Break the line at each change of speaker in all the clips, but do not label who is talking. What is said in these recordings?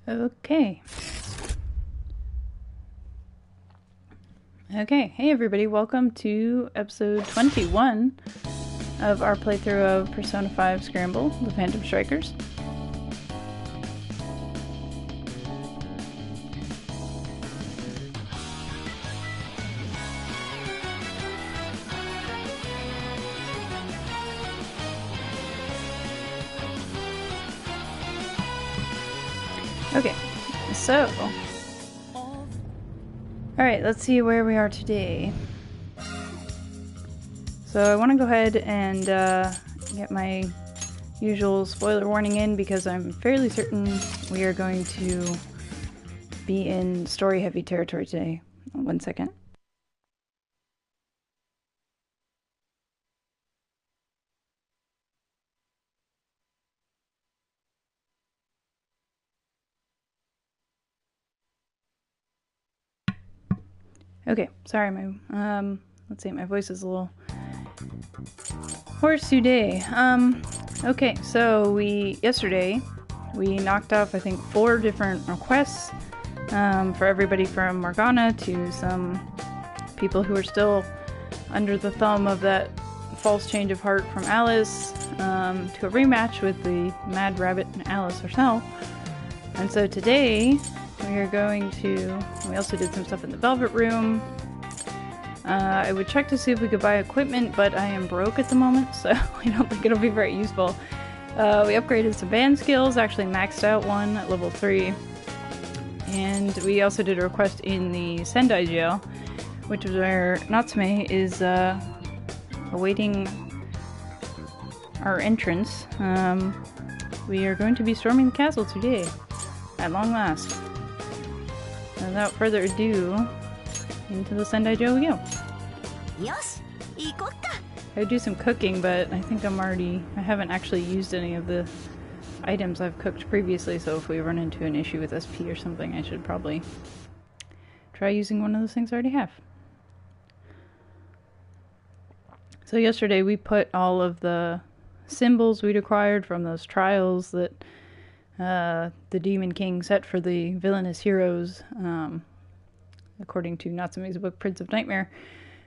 Okay. Okay, hey everybody, welcome to episode 21 of our playthrough of Persona 5 Scramble, the Phantom Strikers. Okay, so, alright, let's see where we are today. So I want to go ahead and get my usual spoiler warning in because I'm fairly certain we are going to be in story-heavy territory today. 1 second. Okay, sorry, let's see, my voice is a little hoarse today. Okay, so yesterday we knocked off, I think, 4 different requests, for everybody from Morgana to some people who are still under the thumb of that false change of heart from Alice, to a rematch with the Mad Rabbit and Alice herself. And so today, we are going to... We also did some stuff in the Velvet Room. I would check to see if we could buy equipment, but I am broke at the moment, so I don't think it'll be very useful. We upgraded some band skills, actually maxed out one at level 3. And we also did a request in the Sendai jail, which is where Natsume is awaiting our entrance. We are going to be storming the castle today, at long last. Without further ado, into the Sendai jail we go. I would do some cooking, but I think I haven't actually used any of the items I've cooked previously, so if we run into an issue with SP or something, I should probably try using one of those things I already have. So yesterday we put all of the symbols we'd acquired from those trials that the Demon King set for the villainous heroes, according to Natsume's book Prince of Nightmare.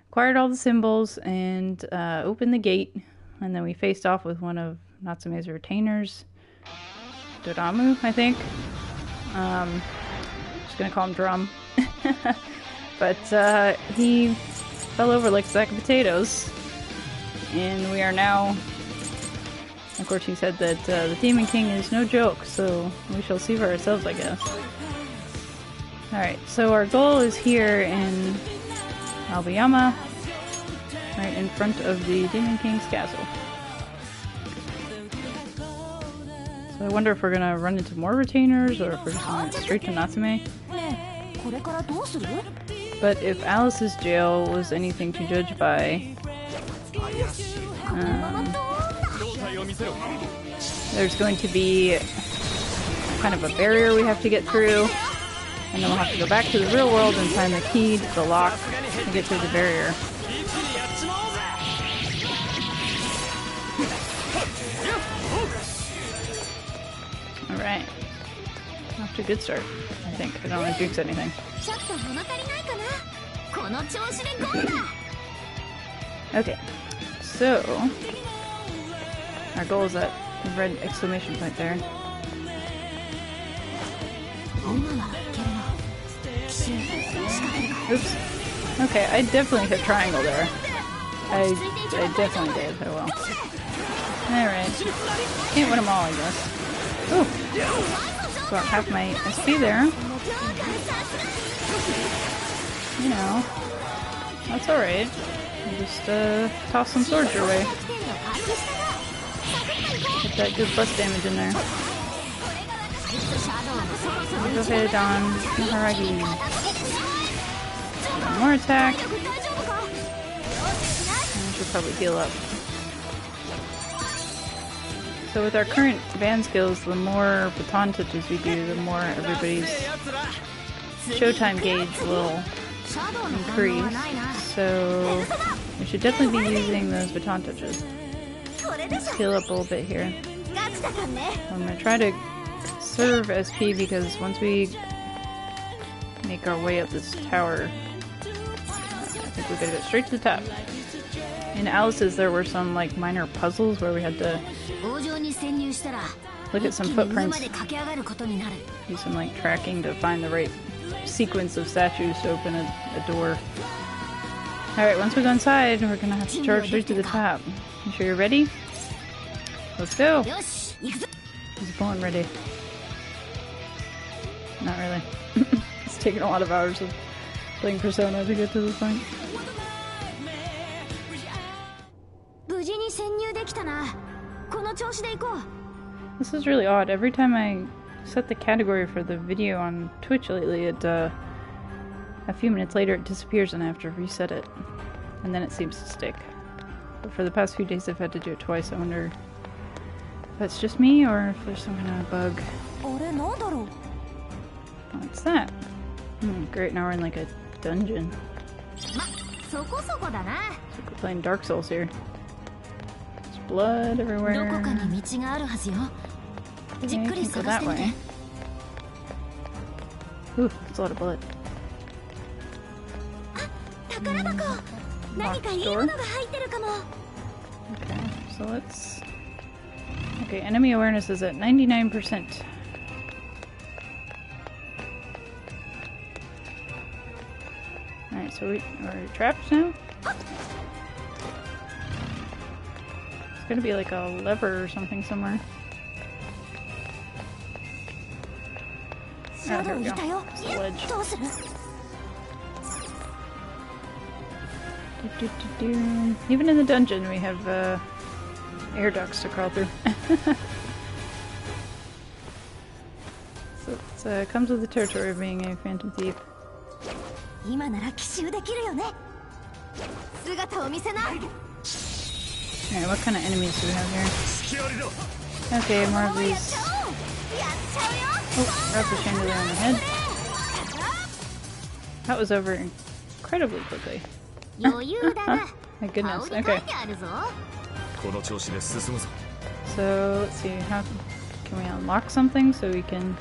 Acquired all the symbols and opened the gate, and then we faced off with one of Natsume's retainers, Doramu, I think. Just gonna call him Drum. But he fell over like a sack of potatoes, and we are now... Of course, he said that the Demon King is no joke, so we shall see for ourselves, I guess. Alright, so our goal is here in Albayama, right in front of the Demon King's castle. So I wonder if we're gonna run into more retainers, or if we're just going straight to Natsume. But if Alice's jail was anything to judge by... there's going to be kind of a barrier we have to get through, and then we'll have to go back to the real world and find the key to the lock to get through the barrier. Alright. Off to a good start, I think. I don't want to jinx anything. Okay, so... our goal is that red exclamation point there. Oops. Okay, I definitely hit triangle there. I definitely did. Oh well. Alright. Can't win them all, I guess. Ooh! Got half my SP there. You know. That's alright. I'll just toss some swords your way. Get that good plus damage in there. Go ahead on Haragi. One more attack. And I should probably heal up. So with our current band skills, the more baton touches we do, the more everybody's showtime gauge will increase. So we should definitely be using those baton touches. Let's heal up a little bit here. I'm going to try to conserve SP because once we make our way up this tower, I think we gotta go straight to the top. In Alice's, there were some like minor puzzles where we had to look at some footprints, do some like tracking to find the right sequence of statues to open a door. Alright, once we go inside, we're gonna have to charge straight to the top. You sure you're ready? Let's go! He's born ready. Not really. It's taken a lot of hours of playing Persona to get to this point. This is really odd. Every time I set the category for the video on Twitch lately, a few minutes later it disappears and I have to reset it. And then it seems to stick. But for the past few days I've had to do it twice. I wonder if that's just me or if there's some kind of bug. What's that? Great, now we're in like a dungeon. So we're playing Dark Souls here. There's blood everywhere. Okay, can't go that way. Ooh, that's a lot of blood. Locked door. Okay, so let's... Okay, enemy awareness is at 99%. Alright, so we're trapped now? There's gonna be like a lever or something somewhere. Oh, here we go. It's a ledge. Even in the dungeon we have air ducts to crawl through. So it comes with the territory of being a Phantom Thief. Alright, what kind of enemies do we have here? Okay, more of these. Oh, wrap the chandelier on the head. That was over incredibly quickly. My goodness, okay. So, let's see, how can we unlock something so we can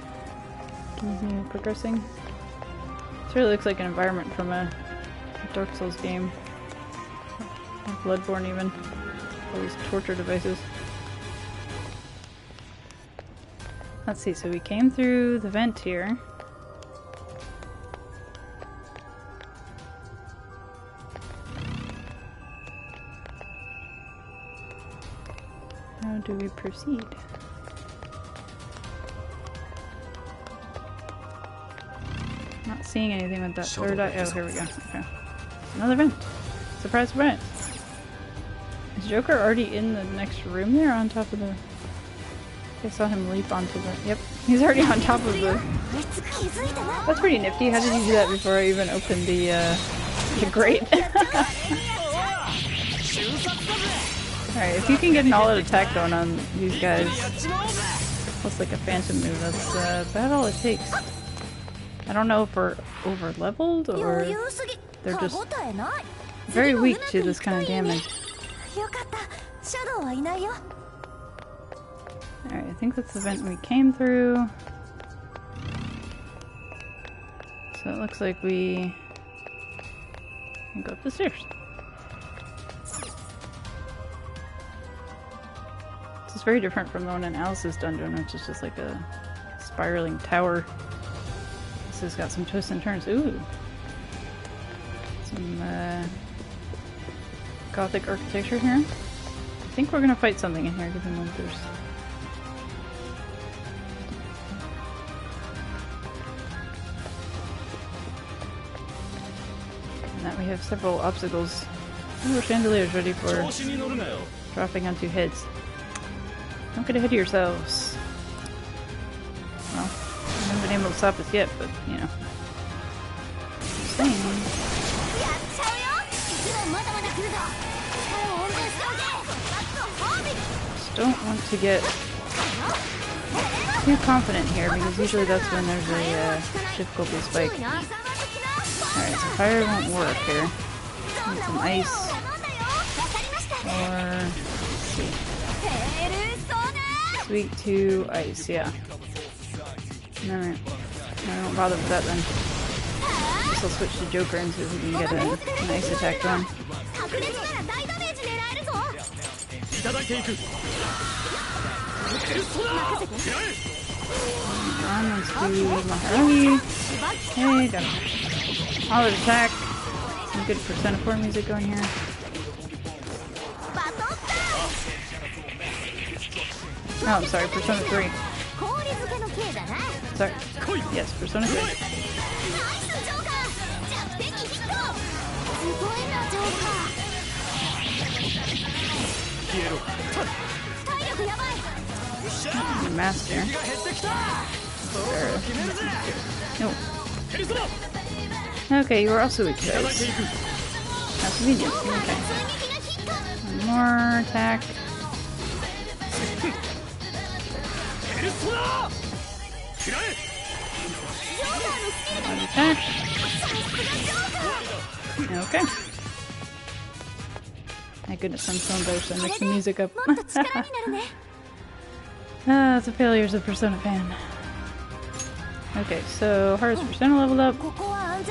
continue progressing? This really looks like an environment from a Dark Souls game. Or Bloodborne even. All these torture devices. Let's see, so we came through the vent here. How do we proceed? Not seeing anything with that third eye. Oh, here we go. Okay. Another vent. Surprise vent. Is Joker already in the next room there on top of the... I saw him leap onto the... Yep, he's already on top of the... That's pretty nifty. How did you do that before I even opened the grate? Alright, if you can get an all-out attack going on these guys, plus like a phantom move, that's about all it takes. I don't know if we're over-leveled or they're just very weak to this kind of damage. Alright, I think that's the vent we came through. So it looks like we can go up the stairs. This is very different from the one in Alice's dungeon, which is just like a spiraling tower. This has got some twists and turns. Ooh! Some Gothic architecture here. I think we're gonna fight something in here, given that there's... And that we have several obstacles. Ooh, chandeliers ready for dropping onto heads. Don't get ahead of yourselves. Well, I haven't been able to stop us yet, but, you know. Just saying. Just don't want to get too confident here, because usually that's when there's a difficulty spike. Alright, so fire won't work here. Need some ice. Or... let's see. Sweet to ice, yeah. Alright. I won't bother with that then. Guess I'll switch to Joker and see if we can get a nice attack going. On, let's do Maharagi. Hey, got a solid attack. Some good Persona 4 music going here. Oh, I'm sorry, Persona 3. Sorry. Yes, Persona 3. Master. No. Okay, you were also weak to ice. That's convenient. Okay. One more attack. One attack. Okay. My goodness, I'm so embarrassed. I mixed the music up. It's a failures of Persona fan. Okay, so Haru's Persona leveled up. Alright,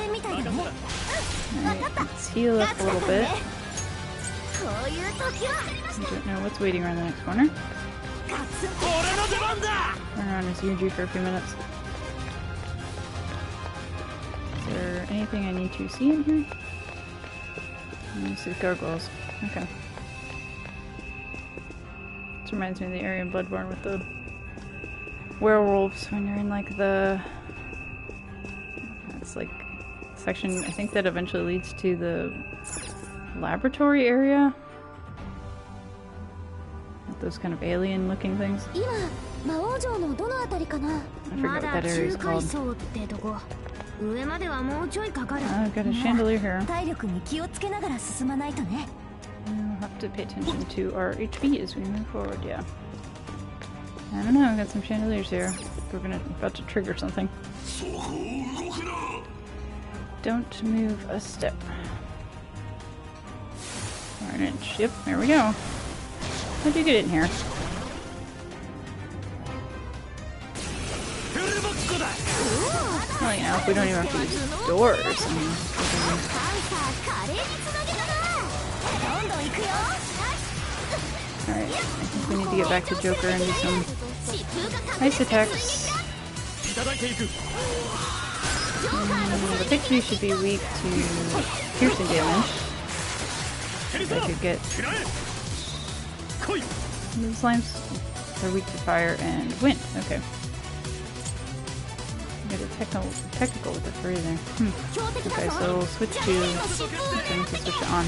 let's heal up a little bit. I don't know what's waiting around the next corner. Turn around as Yuji for a few minutes. Is there anything I need to see in here? This is gargoyles. Okay. This reminds me of the area in Bloodborne with the werewolves when you're in like the... It's like section, I think that eventually leads to the laboratory area. With those kind of alien looking things. I forget what that area is called. Oh, I've got a chandelier here. We'll have to pay attention to our HP as we move forward, yeah. I don't know, I've got some chandeliers here. We're about to trigger something. Don't move a step. Or an inch. Yep, there we go. How'd you get in here? Well, you know, if we don't even have to use doors. I mean, alright, I think we need to get back to Joker and do some ice attacks. The pixie should be weak to piercing damage. If I could get the slimes. They're weak to fire and wind. Okay. Get a technical with the three there. Okay, so we'll switch to switch it on.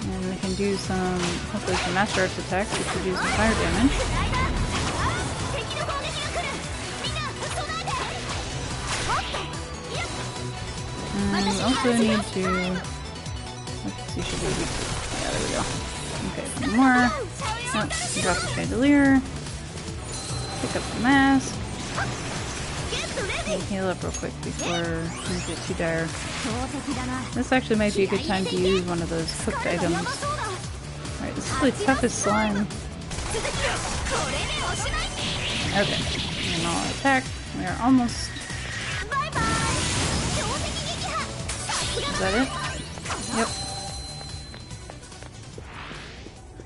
And we can do some, hopefully some Master Arts attacks, which will do some fire damage. And we also need to... Let's see, should be weak. Yeah, there we go. Okay, one more. Oh, drop the chandelier. Pick up the mask. And heal up real quick before things get too dire. This actually might be a good time to use one of those cooked items. Alright, this is the toughest slime. Okay, and I'll attack. We are almost... Is that it? Yep.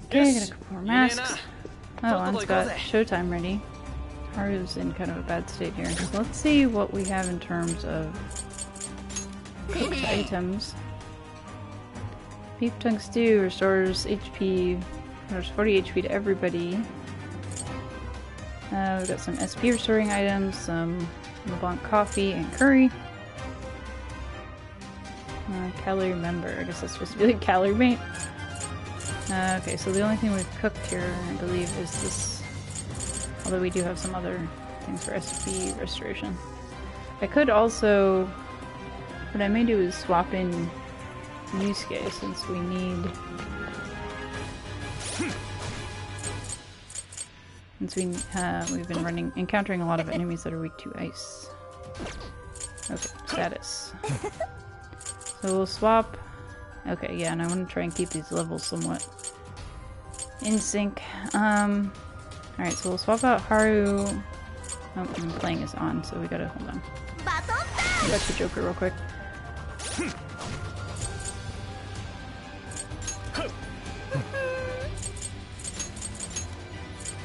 Okay, got a couple more masks. Oh, one's got Showtime ready. Haru's in kind of a bad state here. So let's see what we have in terms of cooked items. Beef tongue stew restores HP, restores 40 HP to everybody. We've got some SP restoring items, some LeBlanc coffee and curry. Calorie member, I guess that's supposed to be like calorie mate. Okay, so the only thing we've cooked here, I believe, is this. Although we do have some other things for SP restoration. I could also... What I may do is swap in Yusuke since we need... Since we've been encountering a lot of enemies that are weak to ice. Okay, status. So we'll swap... Okay, yeah, and I want to try and keep these levels somewhat in sync. Alright, so we'll swap out Haru Oh, and playing is on, so we gotta hold on. Go back to Joker real quick.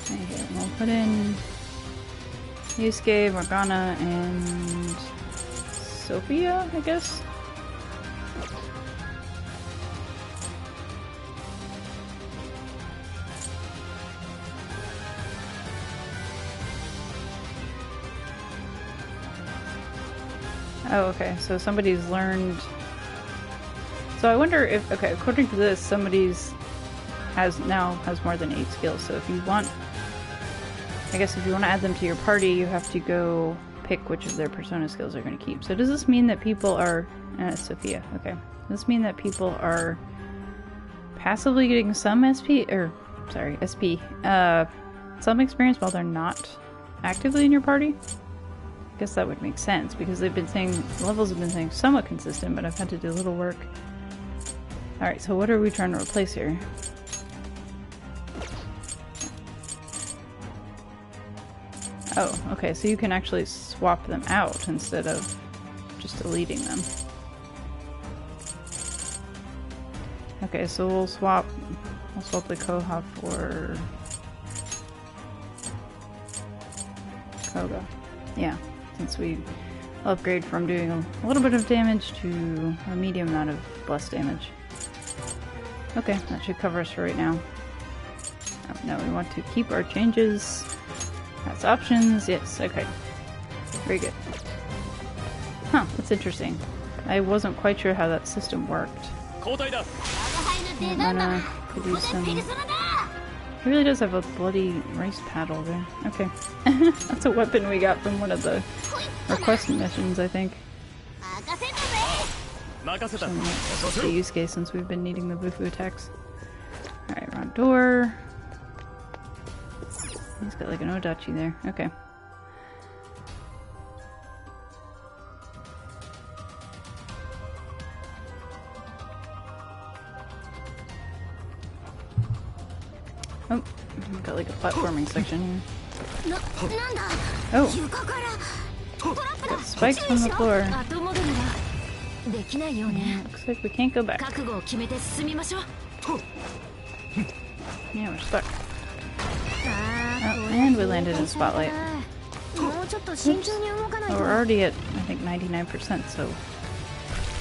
Okay, we'll put in Yusuke, Morgana, and Sophia, I guess? Oh, okay, so somebody's learned... So I wonder if, okay, according to this, somebody's has more than 8 skills, so if you want... I guess if you want to add them to your party, you have to go pick which of their persona skills they're going to keep. So does this mean that people are... Sophia, okay. Does this mean that people are passively getting some SP, some experience while they're not actively in your party? I guess that would make sense, because they've been saying, the levels have been saying somewhat consistent, but I've had to do a little work. Alright, so what are we trying to replace here? Oh, okay, so you can actually swap them out instead of just deleting them. Okay, so we'll swap the Koha for Koga. Yeah, since we upgrade from doing a little bit of damage to a medium amount of bless damage. Okay, that should cover us for right now. Oh, no, we want to keep our changes. That's options, yes, okay. Very good. Huh, that's interesting. I wasn't quite sure how that system worked. Mana could use some... He really does have a bloody rice paddle there. Okay. That's a weapon we got from one of the request missions, I think. That's the use case since we've been needing the Bufu attacks. Alright, round door. He's got like an Odachi there. Okay. Oh, we've got like a platforming section here. Oh! Got spikes from the floor. Yeah, looks like we can't go back. Yeah, we're stuck. Oh, and we landed in a spotlight. Oops. Well, we're already at, I think, 99%, so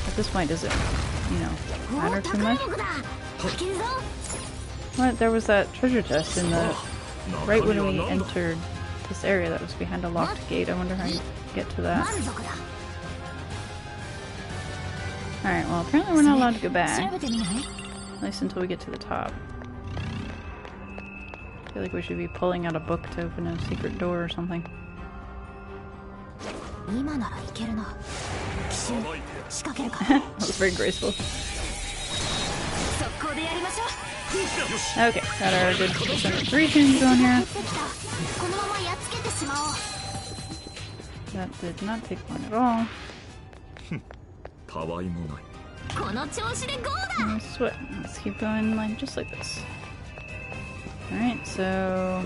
at this point, does it, you know, matter too much? What? There was that treasure chest in the... right when we entered this area that was behind a locked gate. I wonder how you get to that. Alright, well, apparently we're not allowed to go back. At least until we get to the top. I feel like we should be pulling out a book to open a secret door or something. That was very graceful. Okay, got our good concentration going here. That did not take long at all. No sweat. Let's keep going like just like this. Alright, so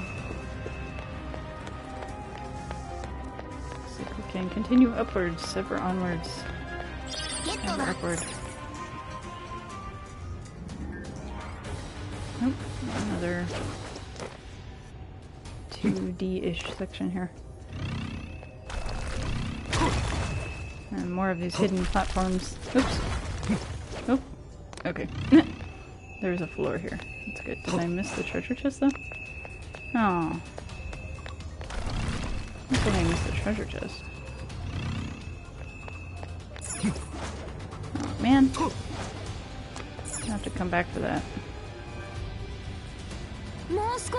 looks like we can continue upwards, ever onwards. Ever upward. Nope, another 2D-ish section here. And more of these hidden platforms. Oops. Oh, okay. There's a floor here. That's good. Did I miss the treasure chest though? Oh. I think I missed the treasure chest. Oh man. I have to come back for that. Almost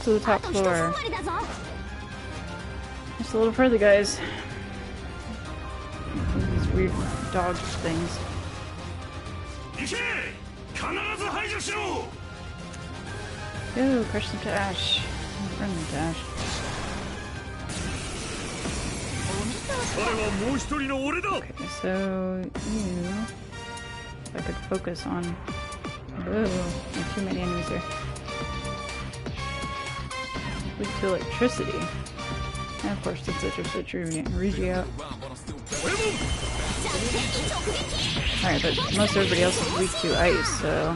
to the top floor. Just a little further, guys. These weird dog things. Go, crush them to ash. Burn them to ash. Okay, so you... If I could focus on... Whoa, there's too many enemies here. Weak to electricity. And of course, it's such a switch Regi out. Alright, but most everybody else is weak to ice, so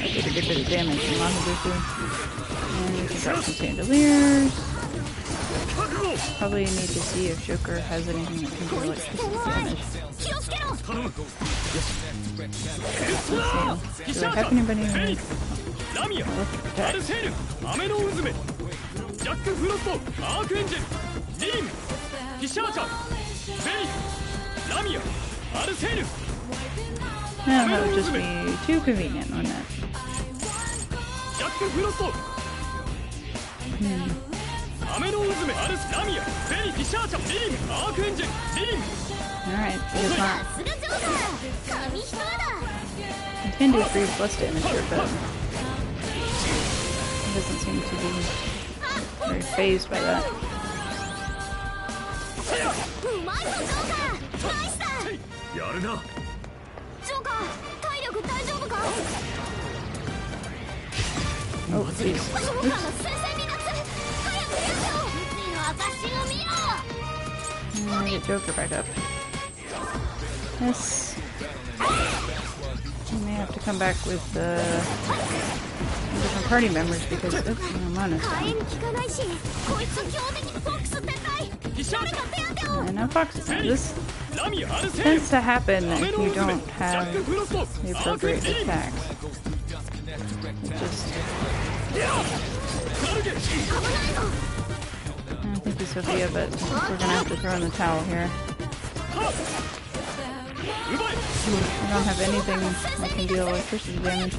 I did a good bit of damage from Mahabuku. And we can drop some chandeliers. Probably need to see if Joker has anything that can do electricity damage. Let's see. Do I have anybody with electric attack? No, that would just be too convenient, wouldn't it? Alright, it is not. It can do 3 plus damage here, but it doesn't seem to be very phased by that. Oh, jeez. Oops. And get Joker back up. Yes. We may have to come back with different party members because oops, no mana's down. And now Fox is down. This tends to happen if you don't have the appropriate attacks. It just... I think he's Sophia, but we're gonna have to throw in the towel here. We don't have anything that can deal electricity damage.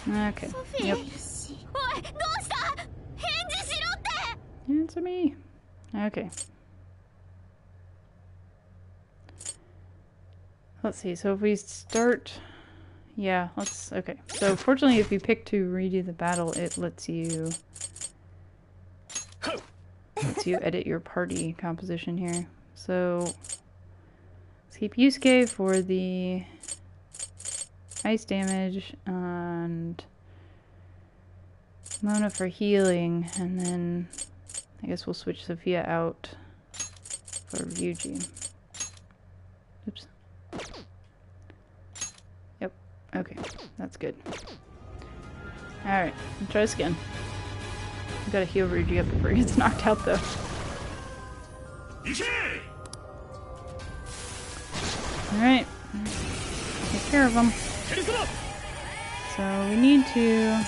Okay. Yep. Answer me. Okay. Let's see. So if we start... Yeah, let's... Okay. So fortunately, if you pick to redo the battle, it lets you edit your party composition here. So let's keep Yusuke for the ice damage and Mona for healing, and then I guess we'll switch Sophia out for Ryuji. Oops. Yep. Okay. That's good. Alright. Let's try this again. We gotta heal Ryuji up before he gets knocked out, though. Alright. Take care of him. So we need to...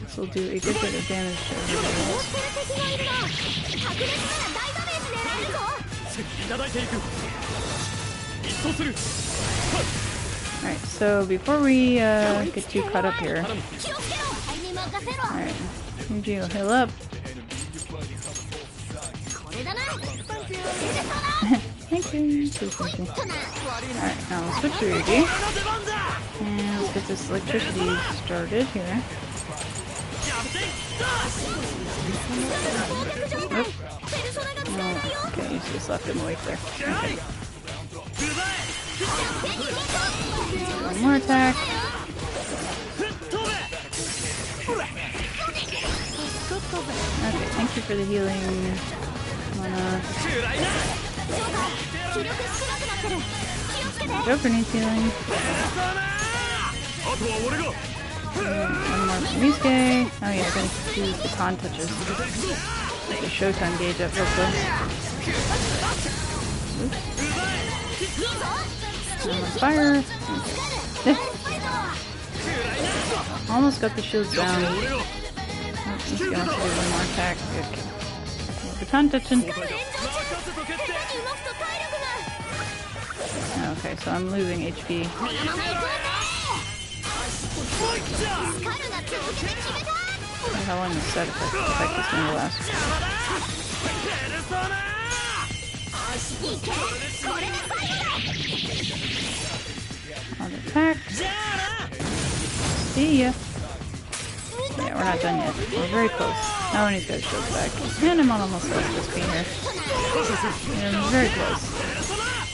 This will do a good bit of damage to everybody else. Alright, so before we get too caught up here... Alright, Ryuji will heal up. Thank you. Alright, now we'll switch to Ryuji. And let's get this electricity started here. Oop. Oh, okay, you just left him awake there. Okay. One more attack. Okay, thank you for the healing. Joker needs healing. One more from Yusuke. Oh yeah, I gotta do baton touches. Get the Showtime gauge up real quick. Oops. I'm on fire. Almost got the shields down. Oh, he's gonna have to do one more attack. Okay. Baton touching. Okay, so I'm losing HP. How long this side effect is going to last? On attack. See ya. Yeah, we're not done yet. We're very close. Now when he's got his shields back. And I'm almost close to this here. And I'm very close.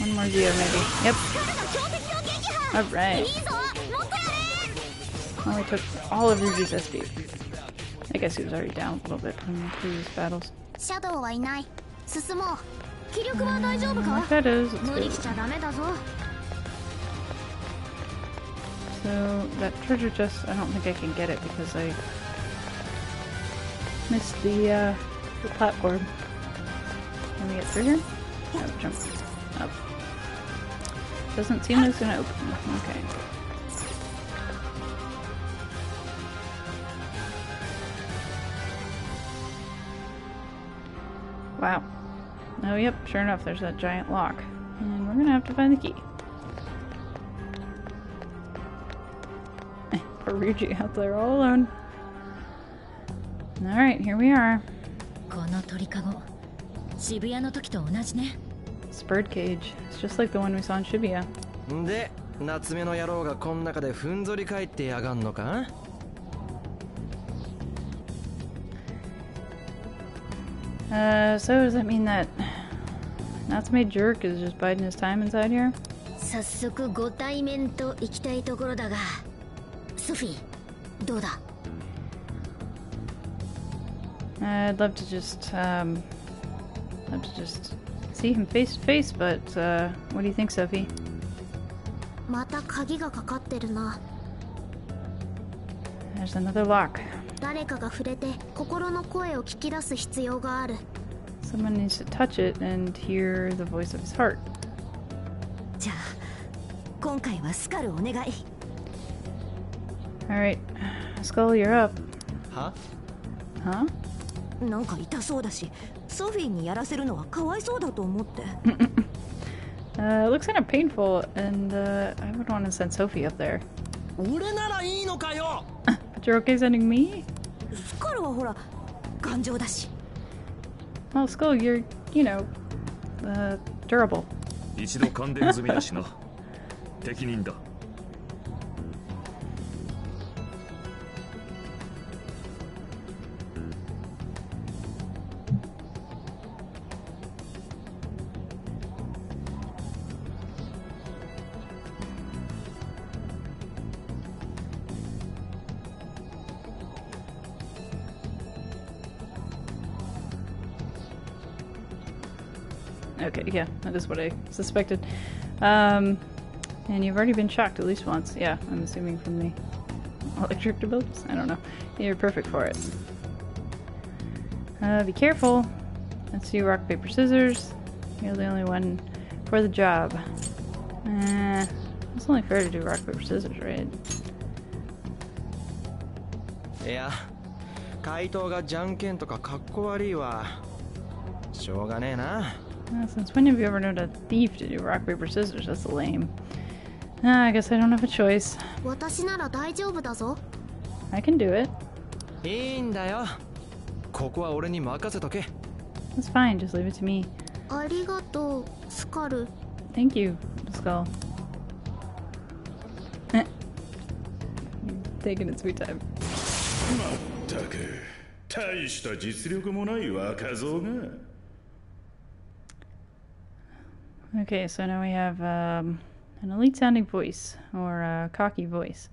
One more Zio, maybe. Yep. Alright. Well, we took all of Ryuji's SP. I guess he was already down a little bit from previous battles. Shadows, let's go. So, that treasure chest, I don't think I can get it because I missed the platform. Can we get through here? No, jump up. Doesn't seem like it's gonna open. Okay. Wow. Oh, yep, sure enough, there's that giant lock. And we're gonna have to find the key. Poor Ryuji out there all alone. Alright, here we are. It's a bird cage. It's just like the one we saw in Shibuya. So does that mean that Natsume Jerk is just biding his time inside here? I'd love to just see him face to face, but what do you think, Sophie? There's another lock. Someone needs to touch it and hear the voice of his heart. Alright, Skull, you're up. Huh? Huh? It looks kind of painful, and I would want to send Sophie up there. But you're okay sending me? Well, Skull, you're, you know, durable. Okay, yeah, that is what I suspected. And you've already been shocked at least once. Yeah, I'm assuming from the electric abilities. I don't know. You're perfect for it. Be careful. Let's do rock, paper, scissors. You're the only one for the job. It's only fair to do rock, paper, scissors, right?
Yeah. Kaito ga janken toka kakkowarii wa shouganee na.
Since when have you ever known a thief to do rock, paper, scissors? That's lame. I guess I don't have a choice. I can do it. That's fine, just leave it to me. Thank you, Skull. Taking its sweet time. Okay, so now we have an elite sounding voice, or a cocky voice.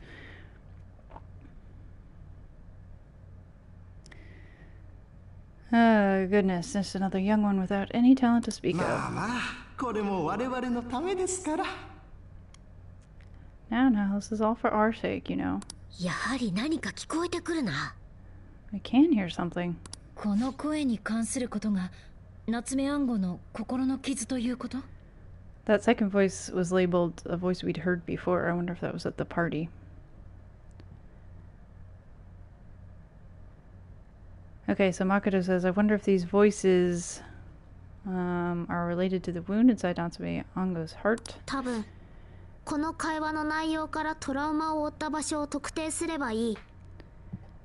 Oh, goodness, just another young one without any talent to speak of. Now, this is all for our sake, you know. I can hear something. That second voice was labeled a voice we'd heard before. I wonder if that was at the party. Okay, so Makoto says, I wonder if these voices are related to the wound inside Natsume Ango's heart.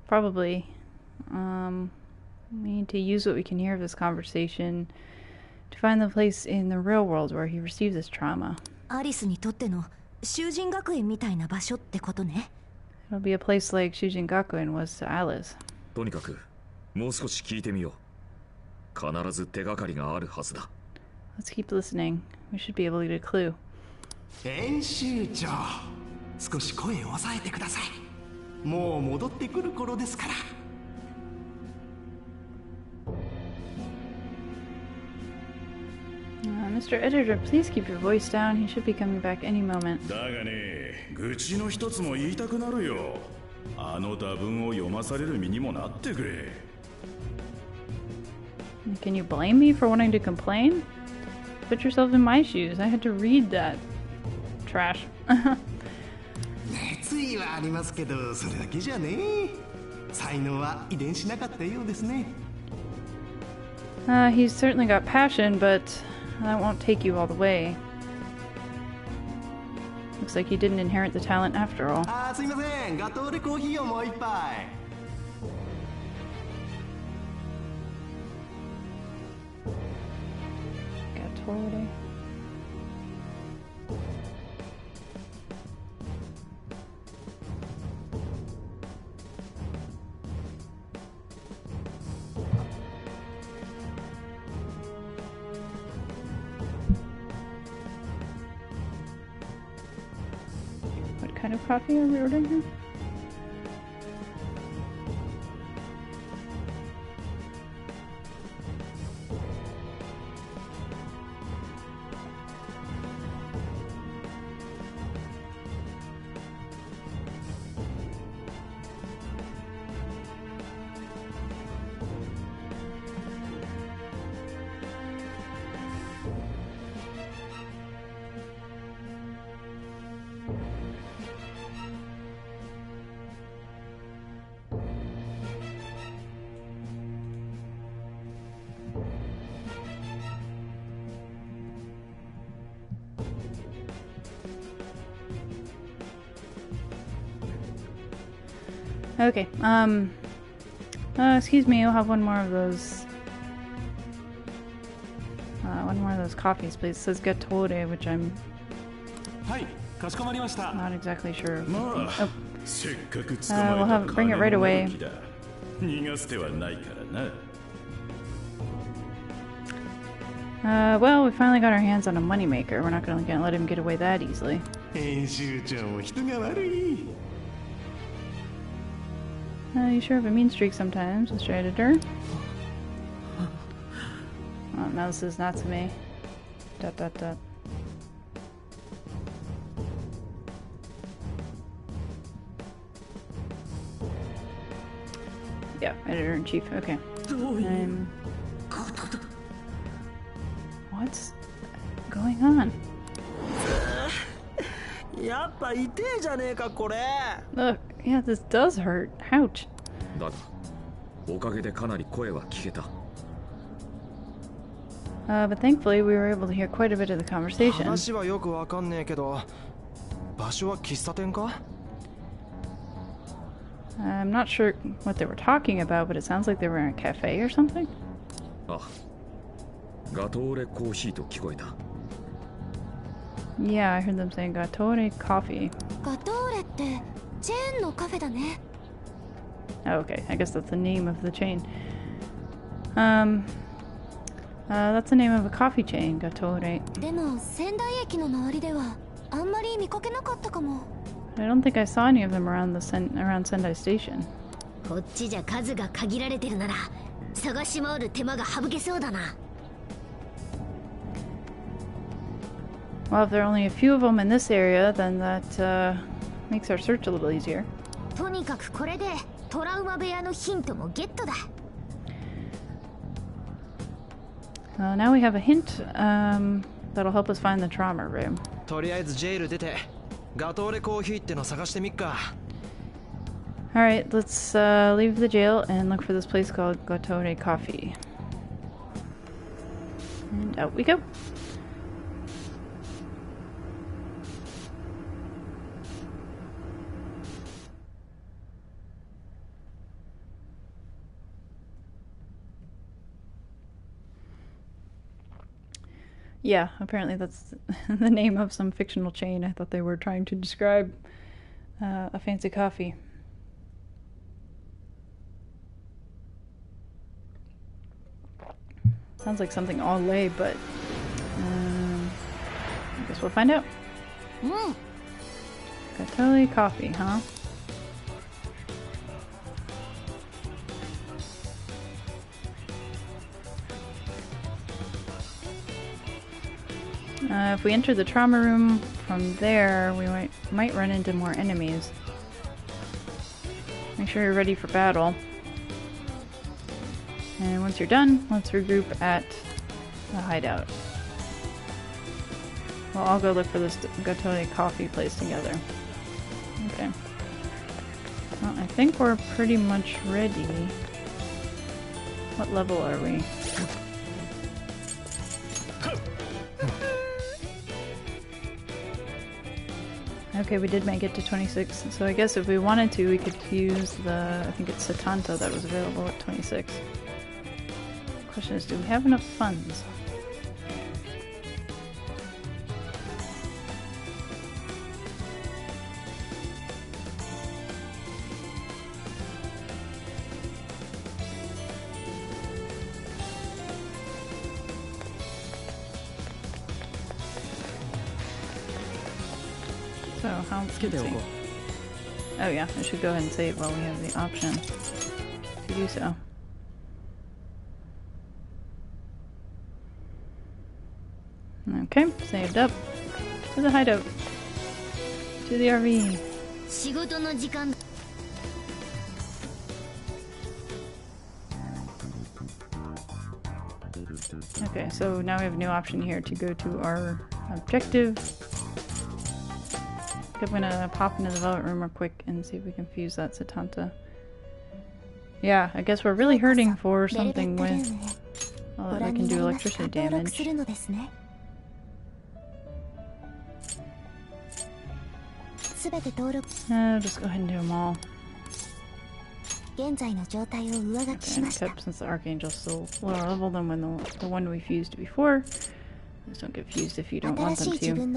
Probably. We need to use what we can hear of this conversation to find the place in the real world where he received this trauma. It'll be a place like Shujin Gakuen was to Alice. Let's keep listening. We should be able to get a clue.
編集長、少し声を抑えてください。もう戻ってくる頃ですから。
Mr. Editor, please keep your voice down. He should be coming back any moment.
だがね、愚痴の一つも言いたくなるよ。あの打文を読まされる身にもなってくれ。
Can you blame me for wanting to complain? Put yourself in my shoes. I had to read that trash.
熱意はありますけど、それだけじゃね。才能は遺伝しなかったようですね。
He's certainly got passion, but that won't take you all the way. Looks like he didn't inherit the talent after all.
あ、すいません。ガトーでコーヒーをもう一杯。
Gatore. What kind of coffee are we ordering here? Okay, excuse me, I'll have one more of those, coffees, please. It says Gatore, which I'm
はい、かしこまりました。
not exactly sure.
まあ、
Oh,
せっかく捕
we'll
ま
have
えた
bring it right
金の
away.
動きだ。逃がす手はないからな。
Well, we finally got our hands on a moneymaker. We're not gonna let him get away that easily.
編集長も人が悪い。
You sure have a mean streak sometimes, Mr. Editor. Oh, no, this is Natsume. ... Yeah, Editor-in-Chief, okay. What's going on?
やっぱ痛えじゃねえかこれ。
Look, yeah, this does hurt. Ouch.
だがおかげでかなり声は聞けた。
But thankfully we were able to hear quite a bit of the conversation.
話はよくわかんねえけど、場所は喫茶店か？
I'm not sure what they were talking about, but it sounds like they were in a cafe or something.
あ、ガトーレコーヒーと聞こえた。
Yeah, I heard them saying Gatore coffee.
ガトーレってチェーンのカフェだね。
Oh, okay, I guess that's the name of the chain. That's the name of a coffee chain, Gatore.
でも仙台駅の周りではあんまり見かけなかったかも。
I don't think I saw any of them around around Sendai Station.
こっちじゃ数が限られてるなら探し回る手間が省けそうだな。
Well, if there are only a few of them in this area, then that makes our search a little easier.
とにかくこれでトラウマ部屋のヒントもゲットだ。
Now we have a hint that'll help us find the trauma room.
とりあえずジェイル出てガトーレコーヒーっての探してみっか。
Alright, let's leave the jail and look for this place called Gatore Coffee. And out we go. Yeah, apparently that's the name of some fictional chain. I thought they were trying to describe a fancy coffee. Sounds like something au lait, but Guess we'll find out. Gatoli coffee, huh? If we enter the trauma room from there, we might run into more enemies. Make sure you're ready for battle. And once you're done, let's regroup at the hideout. We'll all go look for this Gatoli coffee place together. Okay. Well, I think we're pretty much ready. What level are we? Okay, we did make it to 26, so I guess if we wanted to, we could use the, I think it's Satanta that was available at 26. Question is, do we have enough funds? So how? Let's see. Oh yeah, I should go ahead and save while we have the option to do so. Okay, saved up. To the hideout. To the RV. Okay, so now we have a new option here to go to our objective. I'm gonna pop into the development room real quick and see if we can fuse that Satanta. Yeah, I guess we're really hurting for something with that can do electricity damage. Just go ahead and do them all. Okay, except since the Archangel's still lower level than when the one we fused before. Just don't get fused if you don't want them to.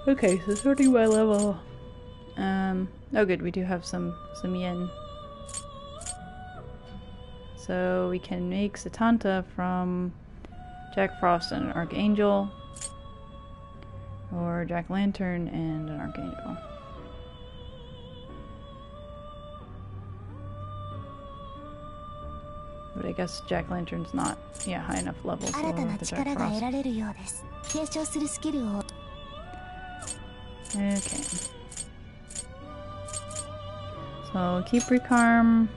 Okay, so sorting by level. Oh good, we do have some yen. So we can make Satanta from Jack Frost and an Archangel, or Jack Lantern and an Archangel. But I guess Jack Lantern's not, high enough level, so we'll have the Jack Frost. Okay. So keep Recarm.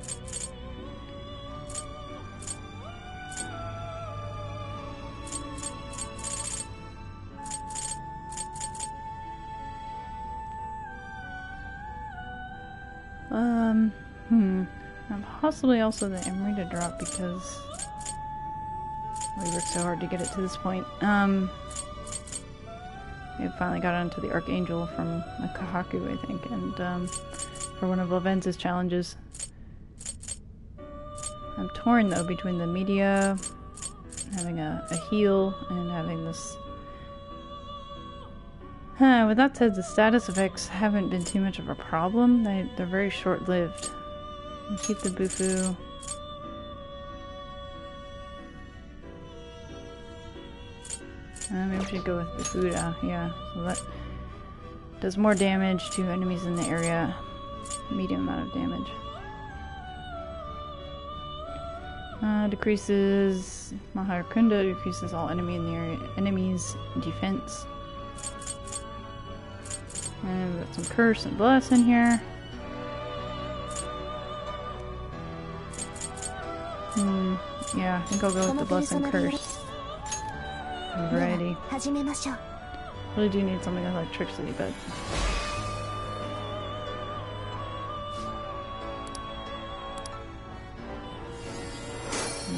And possibly also the Emery to drop because we worked so hard to get it to this point. We finally got onto the Archangel from Kahaku, I think, and for one of Lavenz's challenges. I'm torn though between the media, having a heal, and having this. With that said, the status effects haven't been too much of a problem. They're very short-lived. Keep the Bufu. Maybe we should go with Bufuda, yeah. So that does more damage to enemies in the area. Medium amount of damage. Decreases Maharkunda, decreases all enemy in the area enemies defense. And we've got some curse and bless in here. Yeah, I think I'll go with the bless and curse. Variety. Really do need something with electricity, but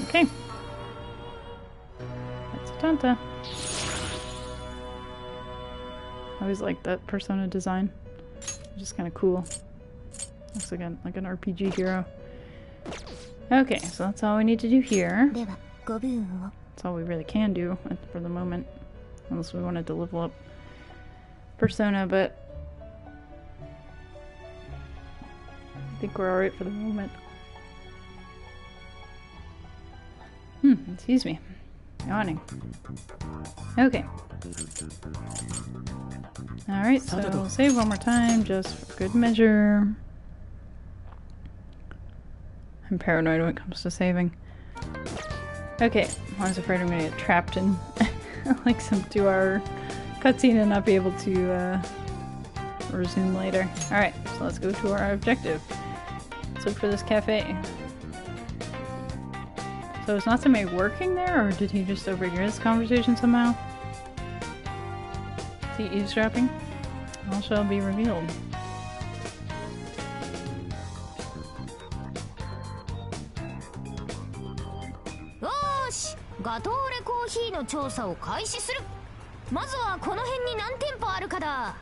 okay. That's Tanta. I always liked that Persona design. Just kind of cool. Looks like an RPG hero. Okay, so that's all we need to do here. That's all we really can do for the moment. Unless we wanted to level up Persona, but I think we're alright for the moment. Excuse me. Yawning. Okay. Alright, so we'll save one more time just for good measure. I'm paranoid when it comes to saving. Okay, I was afraid I'm gonna get trapped in like some 2-hour cutscene and not be able to resume later. Alright, so let's go to our objective. Let's look for this cafe. So is not somebody working there, or did he just overhear this conversation somehow? Is he eavesdropping? All shall be revealed.
Yosh! ガトーレコーヒーの調査を開始する。まずはこの辺に何店舗あるかだ。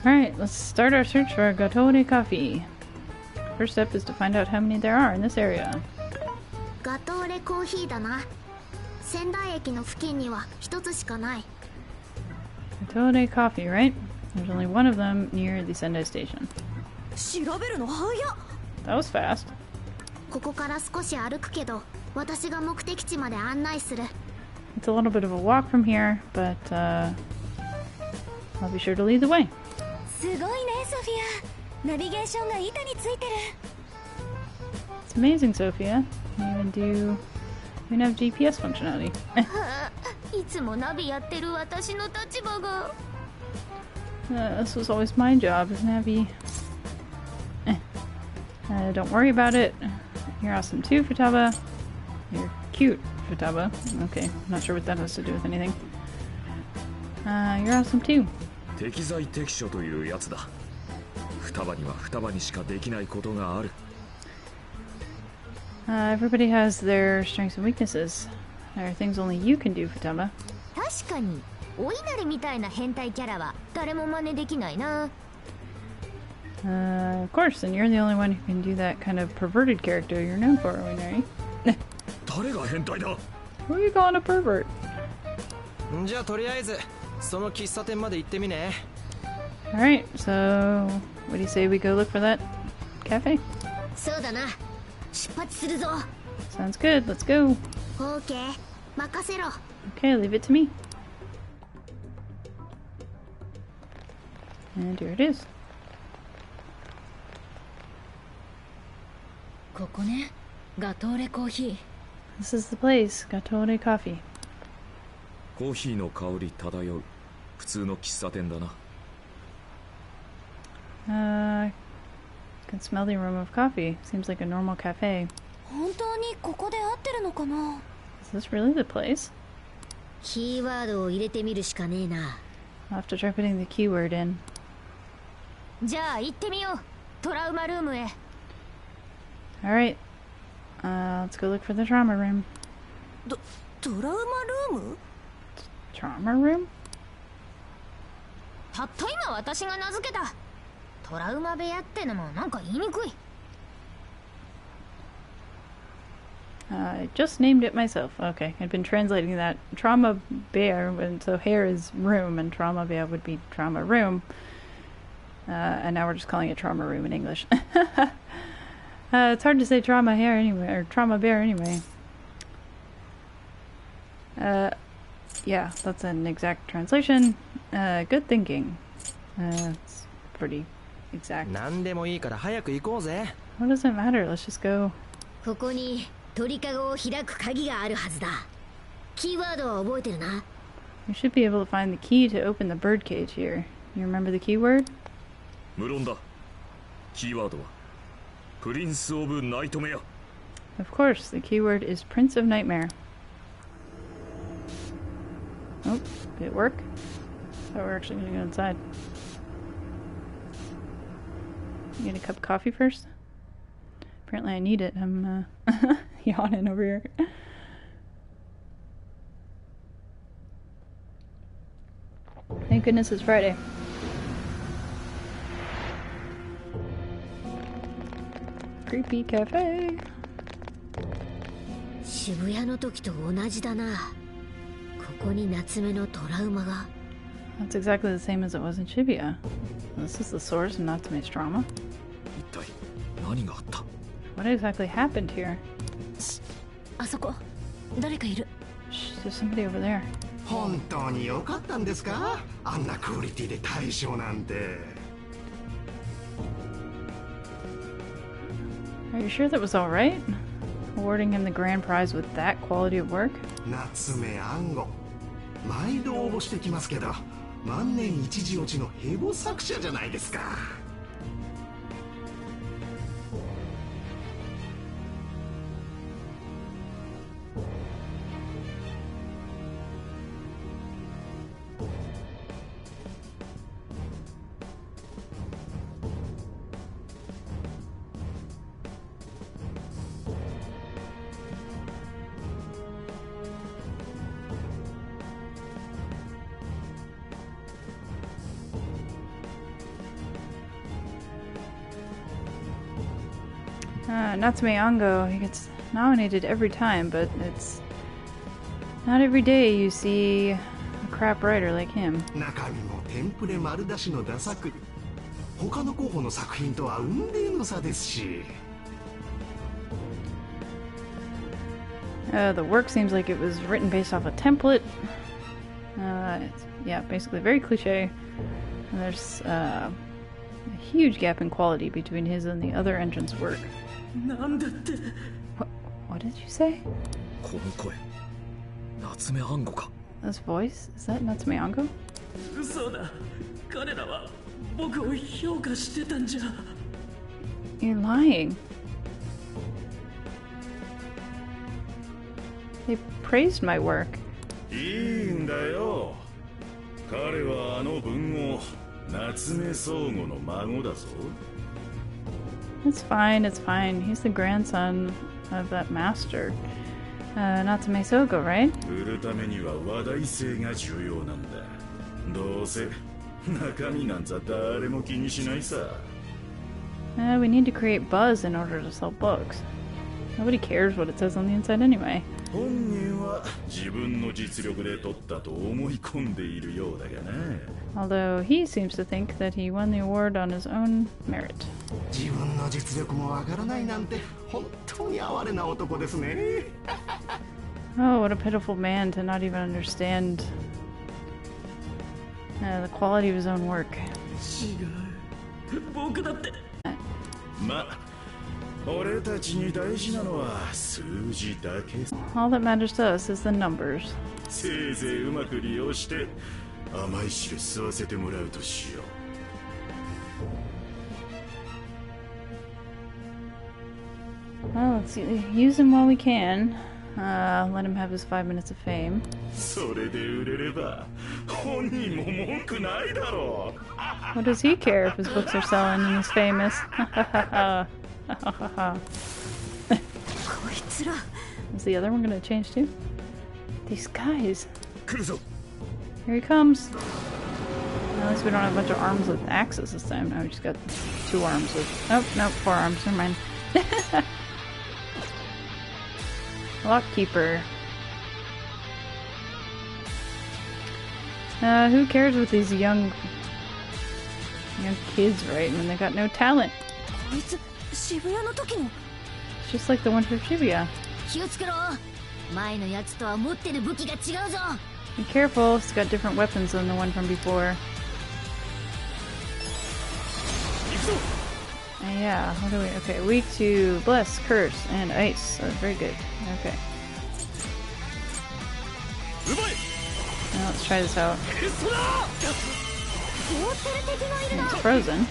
Alright, let's start our search for Gatore Coffee. First step is to find out how many there are in this area.
ガトーレコーヒーだな。仙台駅の付近には一つしかない。
Gatore Coffee, right? There's only one of them near the Sendai station.
調べるの早っ。
That was fast.
ここから少し歩くけど、私が目的地まで案内する。
It's a little bit of a walk from here, but I'll be sure to lead the way.
すごいね、ソフィア。ナビゲーションが板についてる。
It's amazing, Sophia. You even have GPS functionality.
いつもナビやってる私の立場が。
This was always my job as Navi. Don't worry about it. You're awesome too, Futaba. You're cute, Futaba. Okay, I'm not sure what that has to do with anything. You're awesome too.
適材適所というやつだ。双葉には双葉にしかできないことがある。
Everybody has their strengths and weaknesses. There are things only you can do, Futaba.
確かに、お稲荷みたいな変態キャラは誰も真似できないな。
Of course, and you're the only one who can do that kind of perverted character you're known for, Oinari.
誰が変態だ。
Who are you calling a pervert?
じゃあとりあえずその喫茶店まで行ってみね。
Alright, so what do you say we go look for that cafe?
そうだな。出発するぞ。
Sounds good, let's go.
オーケー、任せろ。
Okay, leave it to me. And here it is.
ここね、ガトーレコーヒー。
This is the place, Gatore Coffee.
コーヒーの香り漂う普通の喫茶店だな。
I can smell the aroma of coffee. Seems like a normal cafe.
本当にここで合ってるのかな。
Is this really the place?
キーワードを入れてみるしかねえな。
I'll have to try putting the keyword in.
じゃあ行ってみよう。トラウマルームへ。
Alright. Let's go look for the trauma room.
トラウマルーム？
Trauma room?
たった今私が名付けた。トラウマ部屋ってのもなんか言いにくい。
I just named it myself. Okay, I'd been translating that. Trauma bear, and so hair is room, and trauma bear would be trauma room. And now we're just calling it trauma room in English. It's hard to say trauma hair anyway, or trauma bear anyway. Yeah, that's an exact translation. Good thinking. It's pretty exact.
何でもいいから早く行こうぜ。
What does it matter? Let's just go.
ここに鳥かごを開く鍵があるはずだ。キーワードは覚えてるな。
We should be able to find the key to open the birdcage here. You remember the keyword?
無論だ。キーワードはプリンス・オブ・ナイトメア。
Of course, the keyword is Prince of Nightmare. Oh, did it work? I thought we were actually going to go inside. You get a cup of coffee first? Apparently I need it. I'm yawning over here. Thank goodness it's Friday. Creepy cafe.
渋谷の時と同じだな。ここに夏目のトラウマが。
That's exactly the same as it was in Shibuya. This is the source of Natsume's trauma.
一体何があった？
What exactly happened here?
あそこ誰かいる。
There's somebody over there.
本当に良かったんですか？あんなクオリティで大賞なんて。
Are you sure that was alright? Awarding him the grand prize with that quality of work?
夏目暗号。毎度応募してきますけど、万年一時落ちのヘボ作者じゃないですか。
Natsume Ango, he gets nominated every time, but it's not every day you see a crap writer like him.
中身もテンプレ丸出しのダ作。他の候補の作品とは雲泥の差ですし。
The work seems like it was written based off a template. Yeah, basically very cliche. And there's a huge gap in quality between his and the other entrants' work. What did you say?
この声夏目暗号か。
This voice? Is that Natsume Ango?
嘘だ。彼らは僕を評価してたんじゃ。
You're lying. They praised my work.
いいんだよ。彼はあの文豪夏目相互の孫だぞ。
It's fine, it's fine. He's the grandson of that master. Natsume Sogo, right?
売るためには話題性が重要なんだ。どうせ中身なんざ誰も気にしないさ。
We need to create buzz in order to sell books. Nobody cares what it says on the inside anyway.
本人は自分の実力で取ったと思い込んでいるようだがな。
Although he seems to think that he won the award on his own merit.
自分の実力もわからないなんて本当に哀れな男ですね。
Oh, what a pitiful man to not even understand the quality of his own work.
違う。僕だって。
ま、俺たちに大事なのは数字だけ。
All that matters to us is the numbers.
せいぜいうまく利用して甘い汁吸わせてもらうとしよう。
Well, let's use him while we can. Let him have his 5 minutes of fame.
それで売れれば本人も文句ないだろう。
What does he care if his books are selling and he's famous? Is the other one gonna change too? These guys.
来るぞ。
Here he comes. At least we don't have a bunch of arms with axes this time. Now we just got 2 arms with... Oh, no, 4 arms. Never mind. Lockkeeper. Who cares with these young kids, right? When they got no talent. It's just like the one from Shibuya. Be careful, it's got different weapons than the one from before. Yeah, what do we... Okay, weak to Bless, Curse, and Ice. So very good. Okay. Now let's try this out. And it's frozen.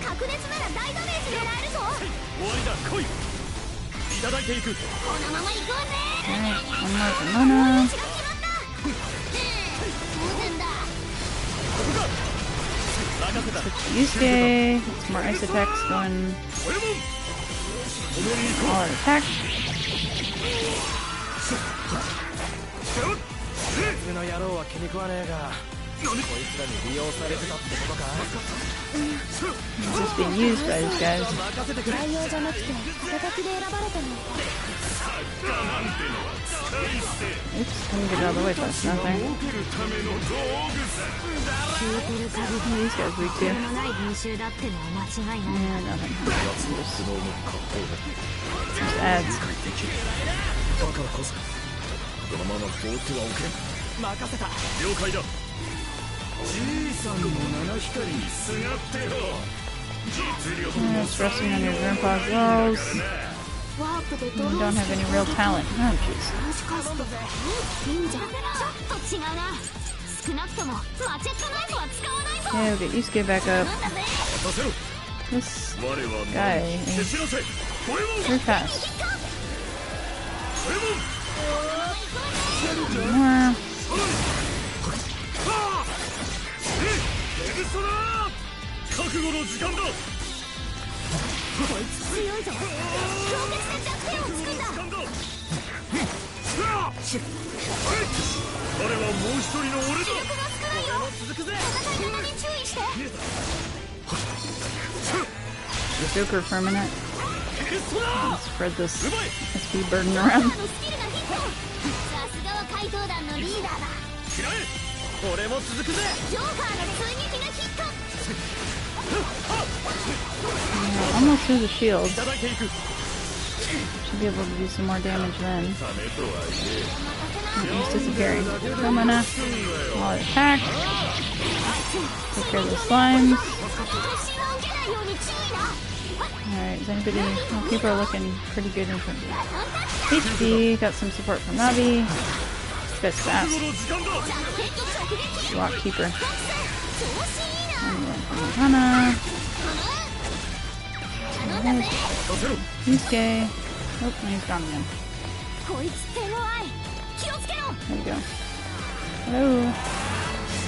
Alright, one more for mana. Switch to Yusuke. Get some more ice attacks going. All out attack.
の野郎は気に食わねえが、こいつらに利用されてたってことか。
It's just being used by these guys. Oops, let me get it out of the way first. Not there. These guys weak too. Yeah, nothing. Just adds.
だからこそこのまま放ってはおけん。
了解だ。じいさんの七光にすがってよ。実力も
Just resting on your grandpa's laurels. You don't have any real talent. Oh, jeez.
忍者ちょっと違うな。少なくともマチェットナイフは使わないぞ。
Yeah, we'll get Yusuke back up. This guy is very fast. More.
覚悟の時間だ。
こいつ強いぞ。強烈な弱点をつくんだ。
彼はもう一人の俺だ。
気力が少ないよ。戦い方に注意して。
Joker for a minute. Spread this SP burden around.
さすがは怪盗団のリーダーだ。
俺も続くぜ。
ジョーカーの追撃がヒット。
Yeah, almost through the shield. Should be able to do some more damage then. He's disappearing. Domina. While it attacks. Take care of the slimes. Alright, is anybody... Well, people are looking pretty good in terms of HP. Got some support from Navi. This guy's fast. Lock Keeper. Hana. Yusuke. Oh, and he's gone again. There we go. Hello.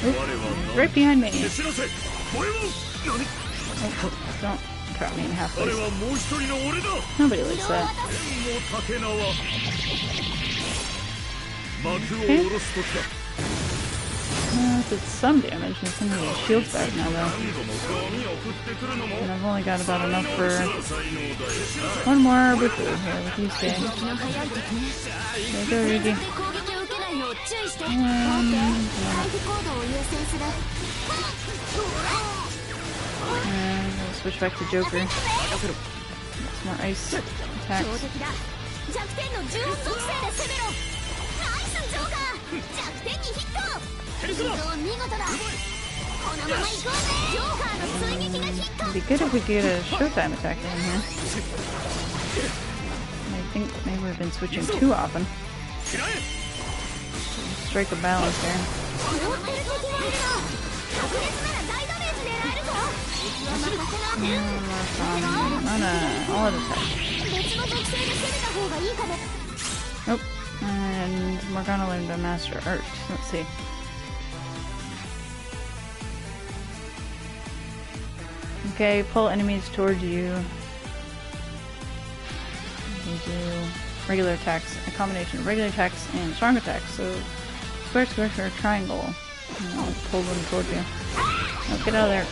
Oop, right behind me. Oh, don't trap me in halfway. Nobody likes that. Okay. Did some damage and some of the shields back now though. And I've only got about enough for one more Buku here with Yusuke. There you go, Rigi. And we'll switch back to Joker. Get some more ice attacks. It'd be good if we could get a Showtime attack in here. I think maybe we've been switching too often. Strike a balance here. All of attack. Nope. And Morgana learned to master art. Let's see. Okay, pull enemies towards you. You do regular attacks, a combination of regular attacks and strong attacks. So square, square, square, triangle. And I'll pull them towards you. Oh, get out of there.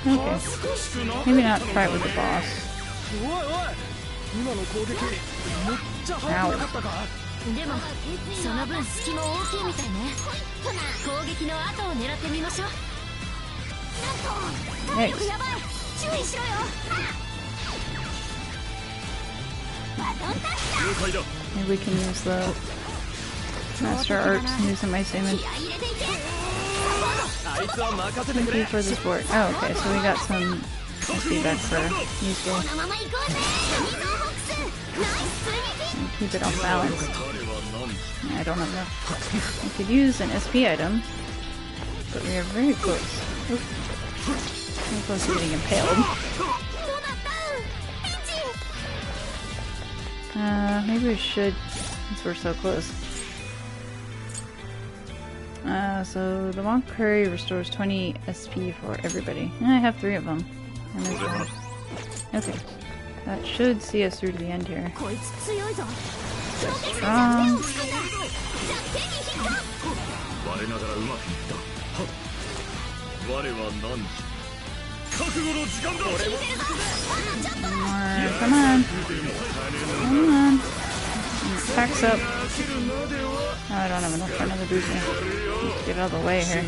Okay. Maybe not try it with the boss. Ow.
でもその分隙も大きいみたいね。攻撃の後を狙ってみましょう。なんと体力やばい。注意しろよ。バトンタッチだ。
Maybe we can use the master arts and do some ice damage. Thank you for the support. Oh, okay, so we got some feedback for Yusuke. Keep it off balance. I don't have enough. I could use an SP item, but we are very close. Oop. Very close to getting impaled. Maybe we should, since we're so close. So the Monk Curry restores 20 SP for everybody. I have 3 of them. And there's one. Okay. That should see us through to the end here. Strong. More. Come on. Come on. Packs up. Oh, I don't have enough for another boost. Get out of the way here.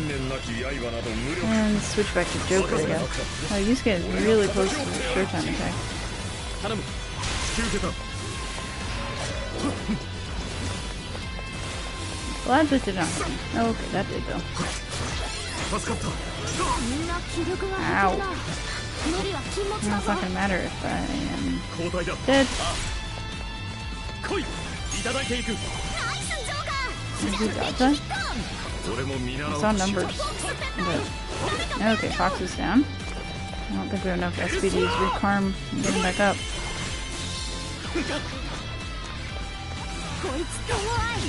And switch back to Joker again. Oh, Yusuke is really close to the Showtime attack. Well, that just did nothing. Oh, okay, that did though. Ow. Well, it's not gonna matter if I am dead. Did you dodge that? I saw numbers. But... okay, Fox is down. I don't think we have enough SP to use Recarm and get him back up.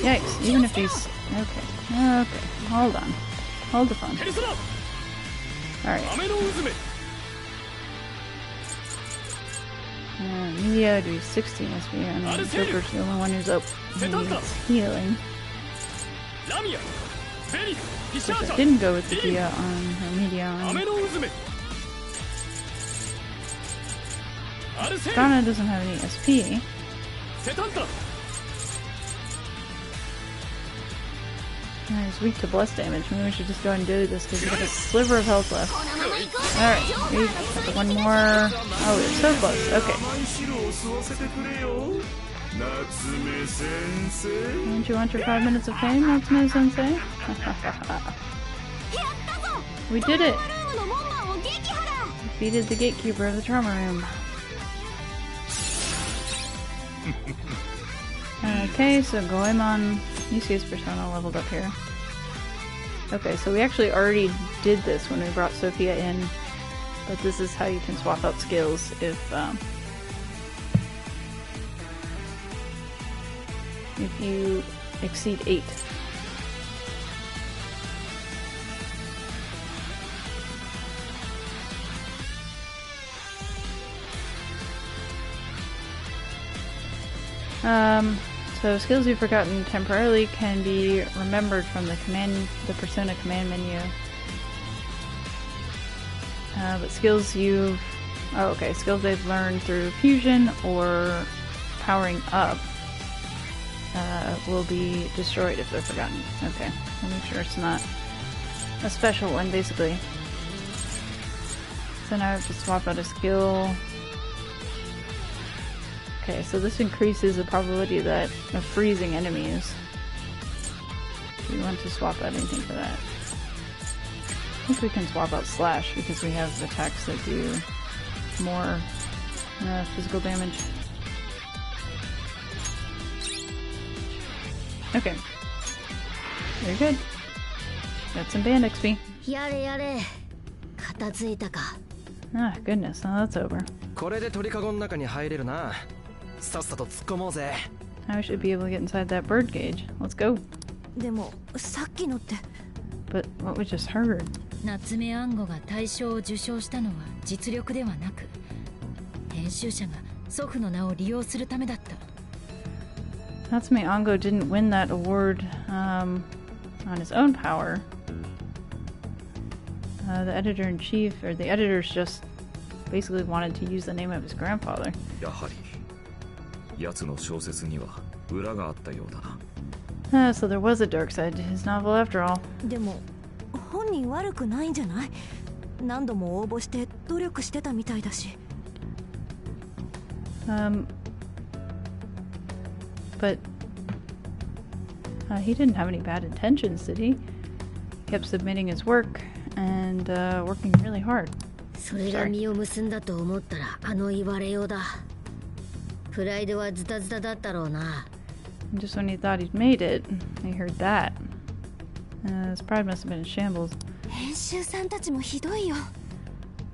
Yikes, even if he's... okay, okay, hold on. Hold the phone. Alright. Media do 16 SP, and then Joker's the only one who's up. He's healing. I didn't go with the Dia on her media on. Donna doesn't have any SP. He's weak to bless damage. Maybe we should just go ahead and do this because we have a sliver of health left. Alright, we've got one more. Oh, we're so close. Okay. Don't you want your 5 minutes of fame, Natsume Sensei? We did it! Defeated the gatekeeper of the trauma room. Okay, so Goemon Nishi's persona leveled up here. Okay, so we actually already did this when we brought Sophia in, but this is how you can swap out skills if you exceed 8. So skills you've forgotten temporarily can be remembered from the persona command menu. But skills you've... oh, okay. Skills they've learned through fusion or powering up will be destroyed if they're forgotten. Okay. We'll make sure it's not a special one, basically. So now I have to swap out a skill. Okay, so this increases the probability of freezing enemies. Do you want to swap out anything for that? I think we can swap out Slash because we have attacks that do more physical damage. Okay. Very good. Got some band XP. Ah, goodness. Now that's over. Now we should be able to get inside that bird cage. Let's go. But what we just heard.
Natsume Ango が大賞を受賞したのは実力ではなく、編集者が祖父の名を利用するためだった。
Natsume Ango didn't win that award on his own power. The editor-in-chief, or the editors just basically wanted to use the name of his grandfather.
やはり奴の小説には裏があったようだな。
So there was a dark side to his novel after all.
でも本人悪くないんじゃない？何度も応募して努力してたみたいだし。
But he didn't have any bad intentions, did he? He kept submitting his work and working really hard.
それが実を結んだと思ったらあの言われようだ。プライドはズタズタだったろうな。
Just when he thought he'd made it, he heard that. His pride must have been in shambles.
編集さんたちもひどいよ。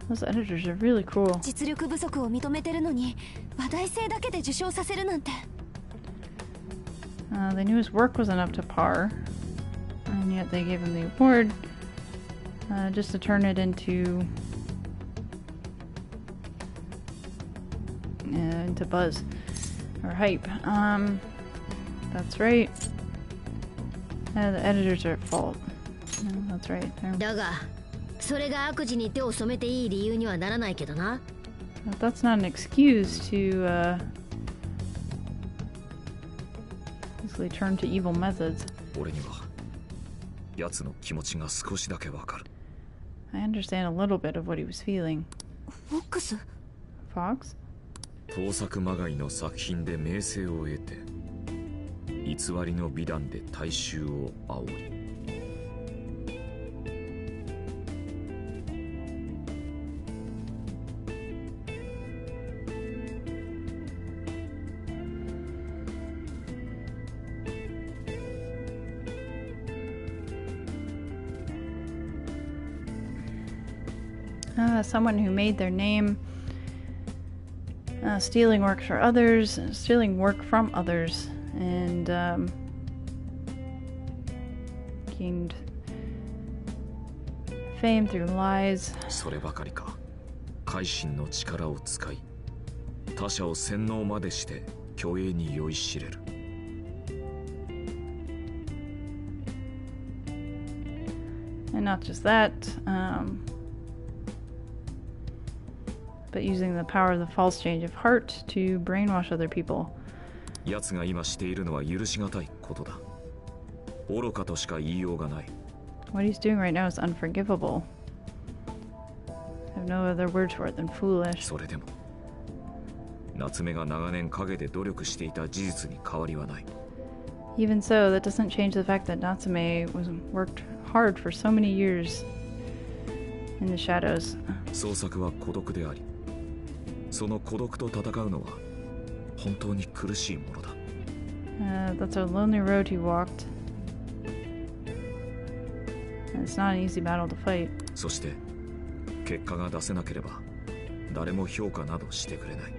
Those editors are really cruel.
実力不足を認めてるのに話題性だけで受賞させるなんて。
They knew his work wasn't up to par, and yet they gave him the award just to turn it into buzz or hype. That's right. The editors are at fault. No, that's right.
だが、それが悪事に手を染めていい理由にはならないけどな。
But that's not an excuse to basically turn to evil methods.
俺には奴の気持ちが少しだけわかる。
I understand a little bit of what he was feeling.
Fox?
Fox?
盗作まがいの作品で名声を得て偽りの美談で大衆を煽り。
Someone who made their name stealing work from others, and gained fame through lies.
そればかりか、改心の力を使い、他者を洗脳までして虚栄に酔いしれる。
And not just that, but using the power of the false change of heart to brainwash other people.
奴が今しているのは許しがたいことだ。愚かとしか言いようがない。
What he's doing right now is unforgivable. I have no other word for it than foolish.
それでも、夏目が長年陰で努力していた事実に変わりはない。
Even so, that doesn't change the fact that Natsume worked hard for so many years in the shadows.
創作は孤独であり、その孤独と戦うのは本当に苦しいものだ。
That's a lonely road he walked. And it's not an easy battle to fight.
そして結果が出せなければ誰も評価などしてくれない。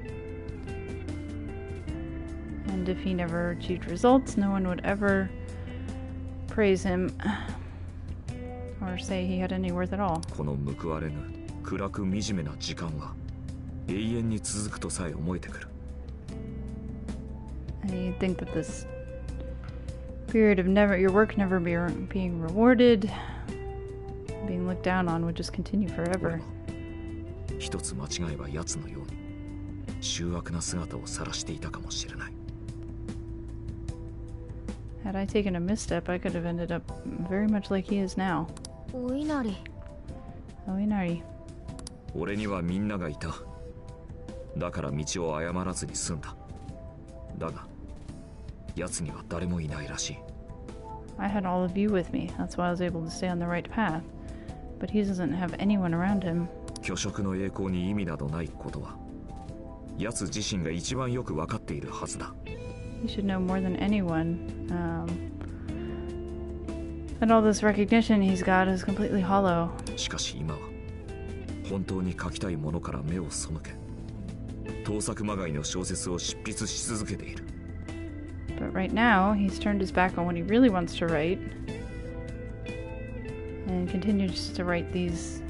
And if he never achieved results, no one would ever praise him or say he had any worth at all.
この報われぬ暗く惨めな時間は永遠に続くとさえ思えてくる。
I think that this period of your work never being rewarded, being looked down on, would just continue forever.
一つ間違えば奴のように醜悪な姿を晒していたかもしれない。
Had I taken a misstep, I could have ended up very much like he is now.
お稲荷。
お稲荷。
俺にはみんながいた。だから道を誤らずに済んだ。だが、奴には誰もいないらしい。
I had all of you with me. That's why I was able to stay on the right path. But he doesn't have anyone around him.
虚飾の栄光に意味などないことは、奴自身が一番よく分かっているはずだ。
He should know more than anyone. And all this recognition he's got is completely hollow.
しかし今は、本当に書きたいものから目を背け、盗作まがいの小説を執筆し続けている。
But right now, he's turned his back on what he really wants to write and continues to write these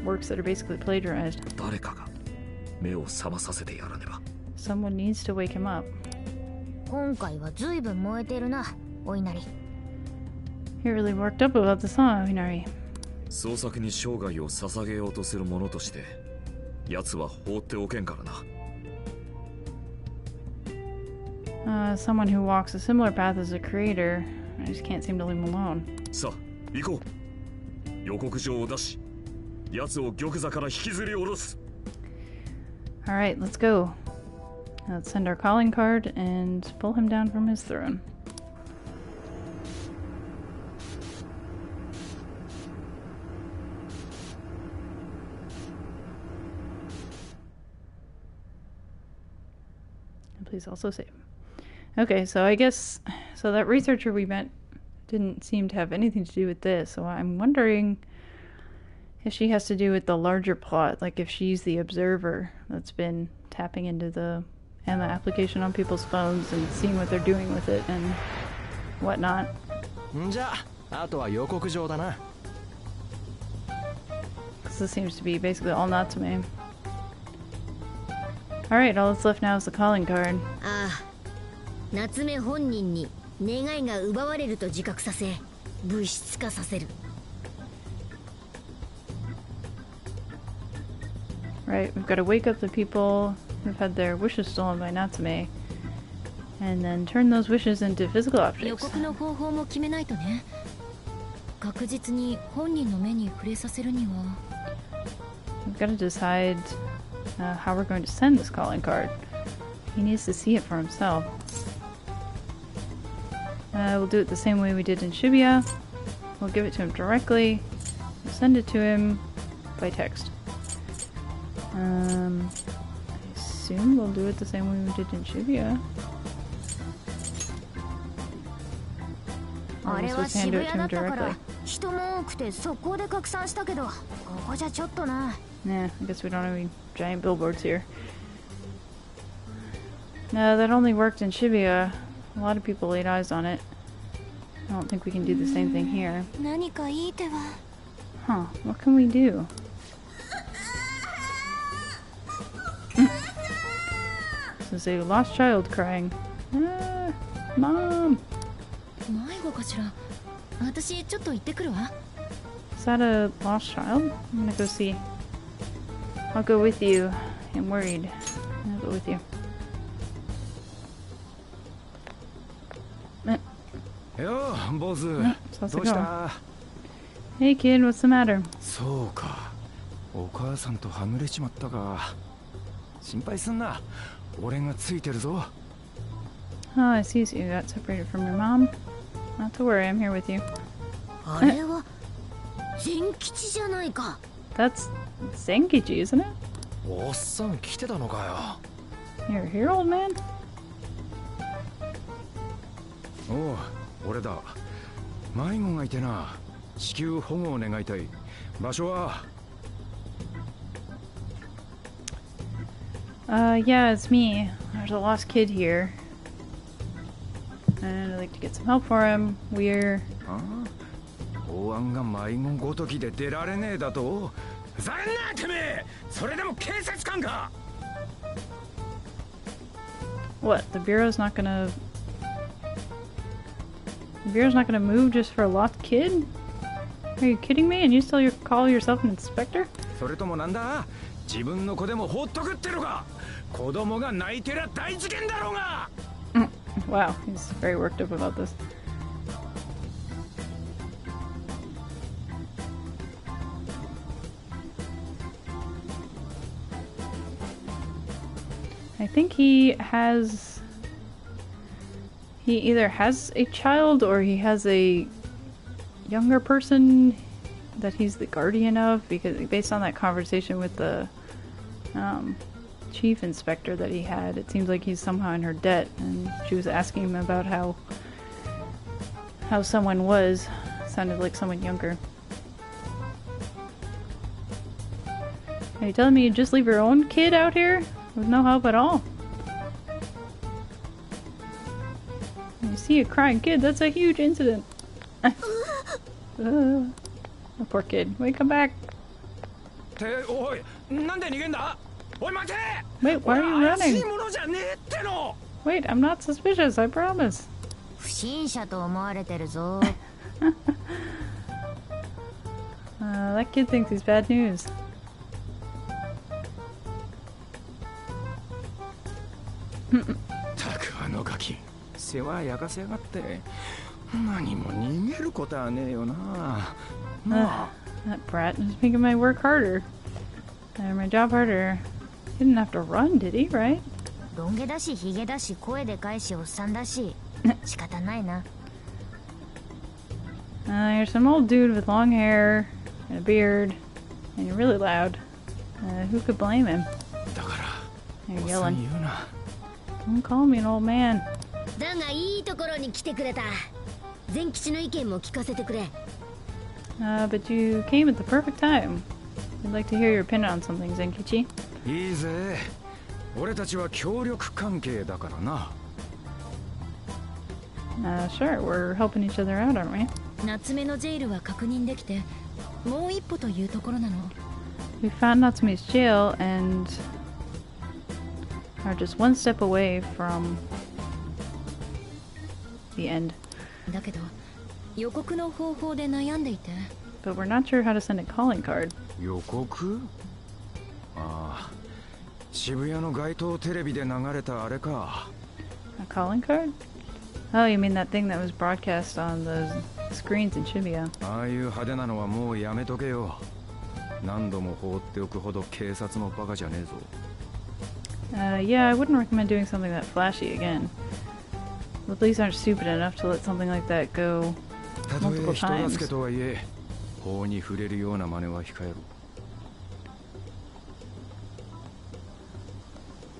works that are basically plagiarized.
誰かが目を覚まさせてやらねば。
Someone needs to wake him up.
今回は随分燃えてるな、お稲荷。
He really worked up about the song, Inari.
創作に生涯を捧げようとする者として、奴は放っておけんからな。
Someone who walks a similar path as a creator, I just can't seem to leave him alone.
さあ、行こう。予告状を出し、奴を玉座から引きずり下ろす。
All right, let's go. Let's send our calling card and pull him down from his throne. And please also save. Okay, so I guess that researcher we met didn't seem to have anything to do with this, so I'm wondering if she has to do with the larger plot, like if she's the observer that's been tapping into the Emma application on people's phones and seeing what they're doing with it and whatnot.
じゃあ、あとは予告状だな。
Because this seems to be basically all Natsume. Alright, all that's left now is the calling card.
ああ、夏目本人に願いが奪われると自覚させ、物質化させる。
Right, we've got to wake up the people who've had their wishes stolen by Natsume, and then turn those wishes into physical
予
objects.
告の方法も決めないとね。確実に本人の目に触れさせるには。
We've got to decide how we're going to send this calling card. He needs to see it for himself. We'll do it the same way we did in Shibuya. We'll give it to him directly. We'll send it to him by text. I assume we'll do it the same way we did in Shibuya. Or we're supposed to hand it to him directly. Nah, I guess we don't have any giant billboards here. No, that only worked in Shibuya. A lot of people laid eyes on it. I don't think we can do the same thing here. Huh, what can we do? This is a lost child crying. Ah, Mom! Is that a lost child? I'm gonna go see. I'll go with you. I'm worried. I'll go with you.
Yo, boss.
How's it going? Hey kid, what's the matter?
そうか。お母さんとはぐれちまったか。心配すんな。俺がついてるぞ。
Oh, I see. So you got separated from your mom. Not to worry, I'm here with you.
あれは善吉じゃないか。
That's Zenkichi, isn't it?
おっさん来てたのかよ。
You're here, old man?
おう、俺だ。迷子がいてな。至急保護を願いたい。場所は
Yeah, it's me. There's a lost kid here. And I'd like to get some help for him. We're...
公安が迷子ごときで出られねえだと？ふざけんなてめえ！それでも警察官か？
What? The Bureau's not gonna... The Bureau's not gonna move just for a lost kid? Are you kidding me? And you still call yourself an inspector?
それともなんだ？自分の子でも放っとくってのか？子供が泣いてりゃ大事件だろうが！
Wow, he's very worked up about this. I think he either has a child or he has a younger person that he's the guardian of, because based on that conversation with the chief inspector that he had, it seems like he's somehow in her debt, and she was asking him about how someone was. Sounded like someone younger. Are you telling me you just leave your own kid out here with no help at all? When you see a crying kid, that's a huge incident. Oh, poor kid. Wait, come back. Wait, why are you running? Wait, I'm not suspicious, I promise. That kid thinks he's bad news. That brat is making my work harder. And my job harder. He didn't have to run, did he, right? You're some old dude with long hair and a beard, and you're really loud. Who could blame him? You're yelling. Don't call me an old man. But you came at the perfect time. I'd like to hear your opinion on something, Zenkichi. Sure, we're helping each other out, aren't we? We found Natsume's jail and are just one step away from the end. But we're not sure how to send a calling card. A calling card? Oh, you mean that thing that was broadcast on the screens in Shibuya? Yeah, I wouldn't recommend doing something that flashy again. the police aren't stupid enough to let something like that go
たとえ
multiple
人
times.
助けとはいえ法に触れるような真似は控えろ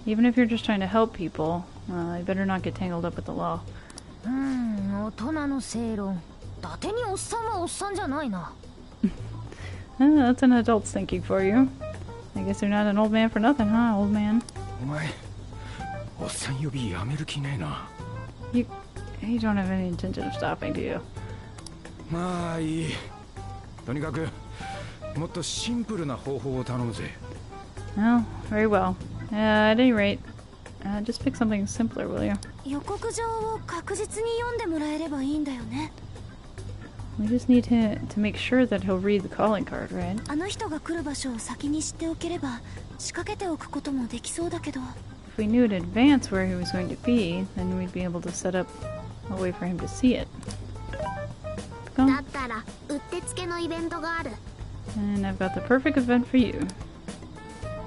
Even if you're just trying to help people, you better not get tangled up with the law.
大人の正論。伊達におっさんはおっさんじゃないな。
That's an adult's thinking for you. I guess you're not an old man for nothing, huh, old man?
お前おっさん呼びやめる気ねえな
You don't have any intention of stopping, do you?
まあいいとにかくもっとシンプルな方法を頼むぜ
Oh, very well. At any rate, just pick something simpler, will you?
予告状を確実に読んでもらえればいいんだよね
We just need to make sure that he'll read the calling card, right?
あの人が来る場所を先に知っておければ仕掛けておくこともできそうだけど
If we knew in advance where he was going to be, then we'd be able to set up a way for him to see it.
だったらうってつけのイベントがある
And I've got the perfect event for you.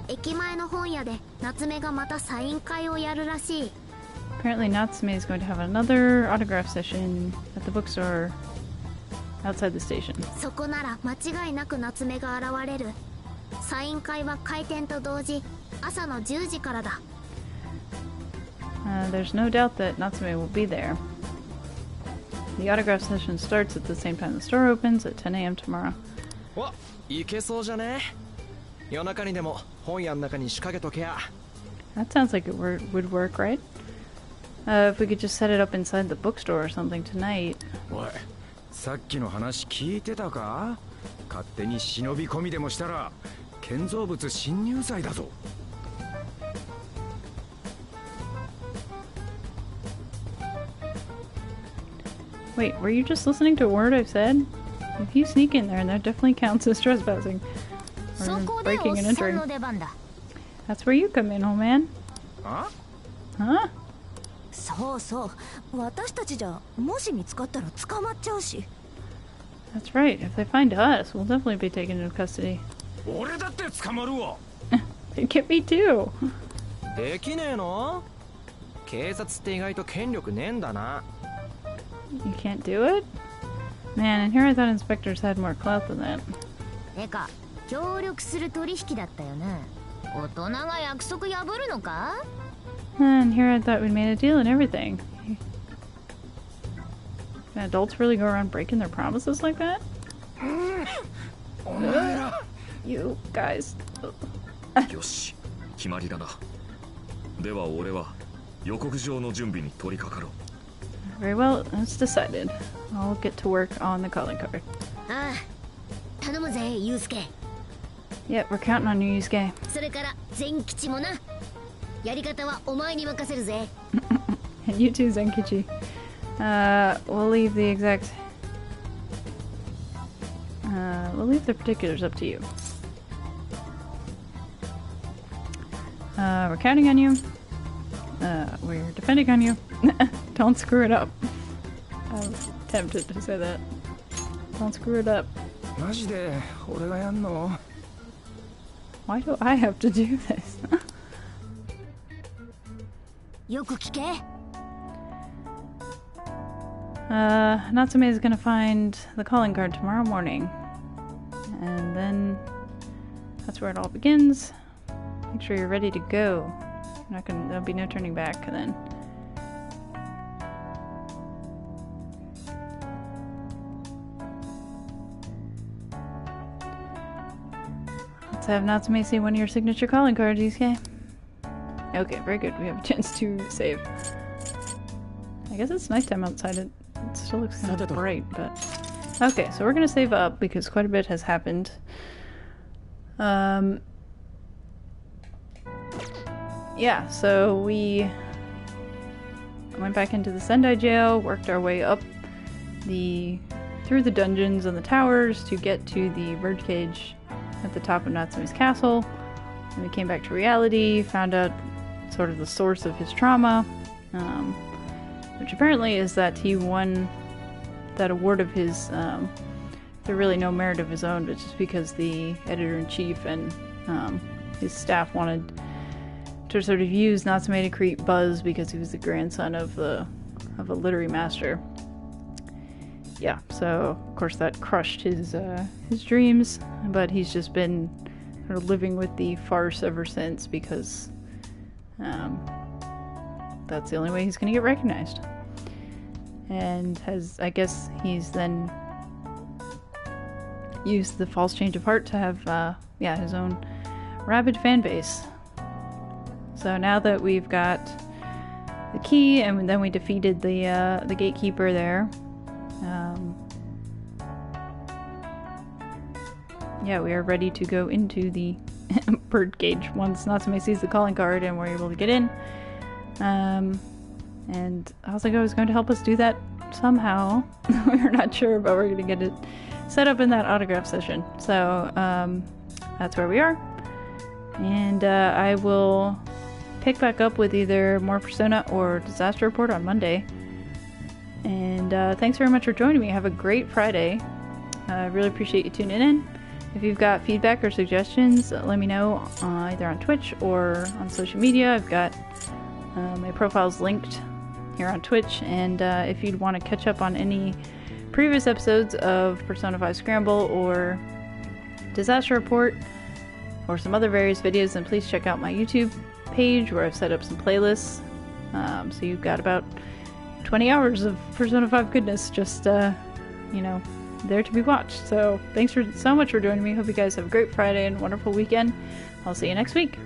駅前の本屋で夏目がまたサイン会をやるらしい
Apparently Natsume is going to have another autograph session at the bookstore outside the station.
そこなら間違いなく夏目が現れるサイン会は開店と同時朝の10時からだ
There's no doubt that Natsume will be there. The autograph session starts at the same time the store opens at 10 a.m. tomorrow.
お、いけそうじゃね夜中にでも本屋の中に仕掛けとけや
That sounds like it would work, right? If we could just set it up inside the bookstore or something tonight.
おいさっきの話聞いてたか勝手に忍び込みでもしたら建造物侵入罪だぞ
Wait, were you just listening to a word I've said? If you sneak in there, that definitely counts as trespassing. Or breaking and entering. That's where you come in, old man.
Huh?
Huh?
そうそう私たちじゃもし見つかったら捕まっちゃうし
That's right. If they find us, we'll definitely be taken into custody.
俺だって捕まるわ
They'd get me too.
できねえの警察って意外と権力ねえんだな
You can't do it? Man, and here I thought inspectors had more clout than that.
てか協力する取引だったよね大人が約束破るのか
And here I thought we'd made a deal and everything. Can adults really go around breaking their promises like that? You guys.
よし決まりだなでは俺は予告状の準備に取り掛かろう
Very well, that's decided. I'll get to work on the calling card.
ああ頼むぜユウスケ
Yep, we're counting on you, Yusuke.
それから善吉もなやり方はお前に任せるぜ
And you too, Zenkichi. We'll leave the exact... we'll leave the particulars up to you. We're counting on you. We're depending on you. Don't screw it up. I was tempted to say that. Don't screw it up.
マジで俺がやんの
Why do I have to do this?
よく聞け
Natsume is gonna find the calling card tomorrow morning. And then that's where it all begins. Make sure you're ready to go. There'll be no turning back then. Let's have Natsume see one of your signature calling cards, Yusuke. Okay, very good. We have a chance to save. I guess it's nighttime outside. It still looks kind of bright, but... Okay, so we're gonna save up because quite a bit has happened. Yeah, so we went back into the Sendai jail, worked our way up through the dungeons and the towers to get to the birdcage at the top of Natsume's castle. And we came back to reality, found out sort of the source of his trauma, which apparently is that he won that award of his through really no merit of his own, but just because the editor-in-chief and his staff wanted to sort of use Natsume to create buzz because he was the grandson of the of a literary master. Yeah, so of course that crushed his dreams, but he's just been sort of living with the farce ever since, because that's the only way he's going to get recognized. And I guess he's then used the false change of heart to have his own rabid fan base. So now that we've got the key, and then we defeated the gatekeeper there, we are ready to go into the bird cage once Natsume sees the calling card and we're able to get in. And Asago is going to help us do that somehow. We're not sure, but we're going to get it set up in that autograph session. So that's where we are. And I will pick back up with either more Persona or Disaster Report on Monday. And thanks very much for joining me. Have a great Friday. I really appreciate you tuning in. If you've got feedback or suggestions, let me know either on Twitch or on social media. I've got my profiles linked here on Twitch, and if you'd want to catch up on any previous episodes of Persona 5 Scramble or Disaster Report or some other various videos, then please check out my YouTube page where I've set up some playlists. So you've got about 20 hours of Persona 5 goodness just, there to be watched. So thanks so much for joining me. Hope you guys have a great Friday and wonderful weekend. I'll see you next week.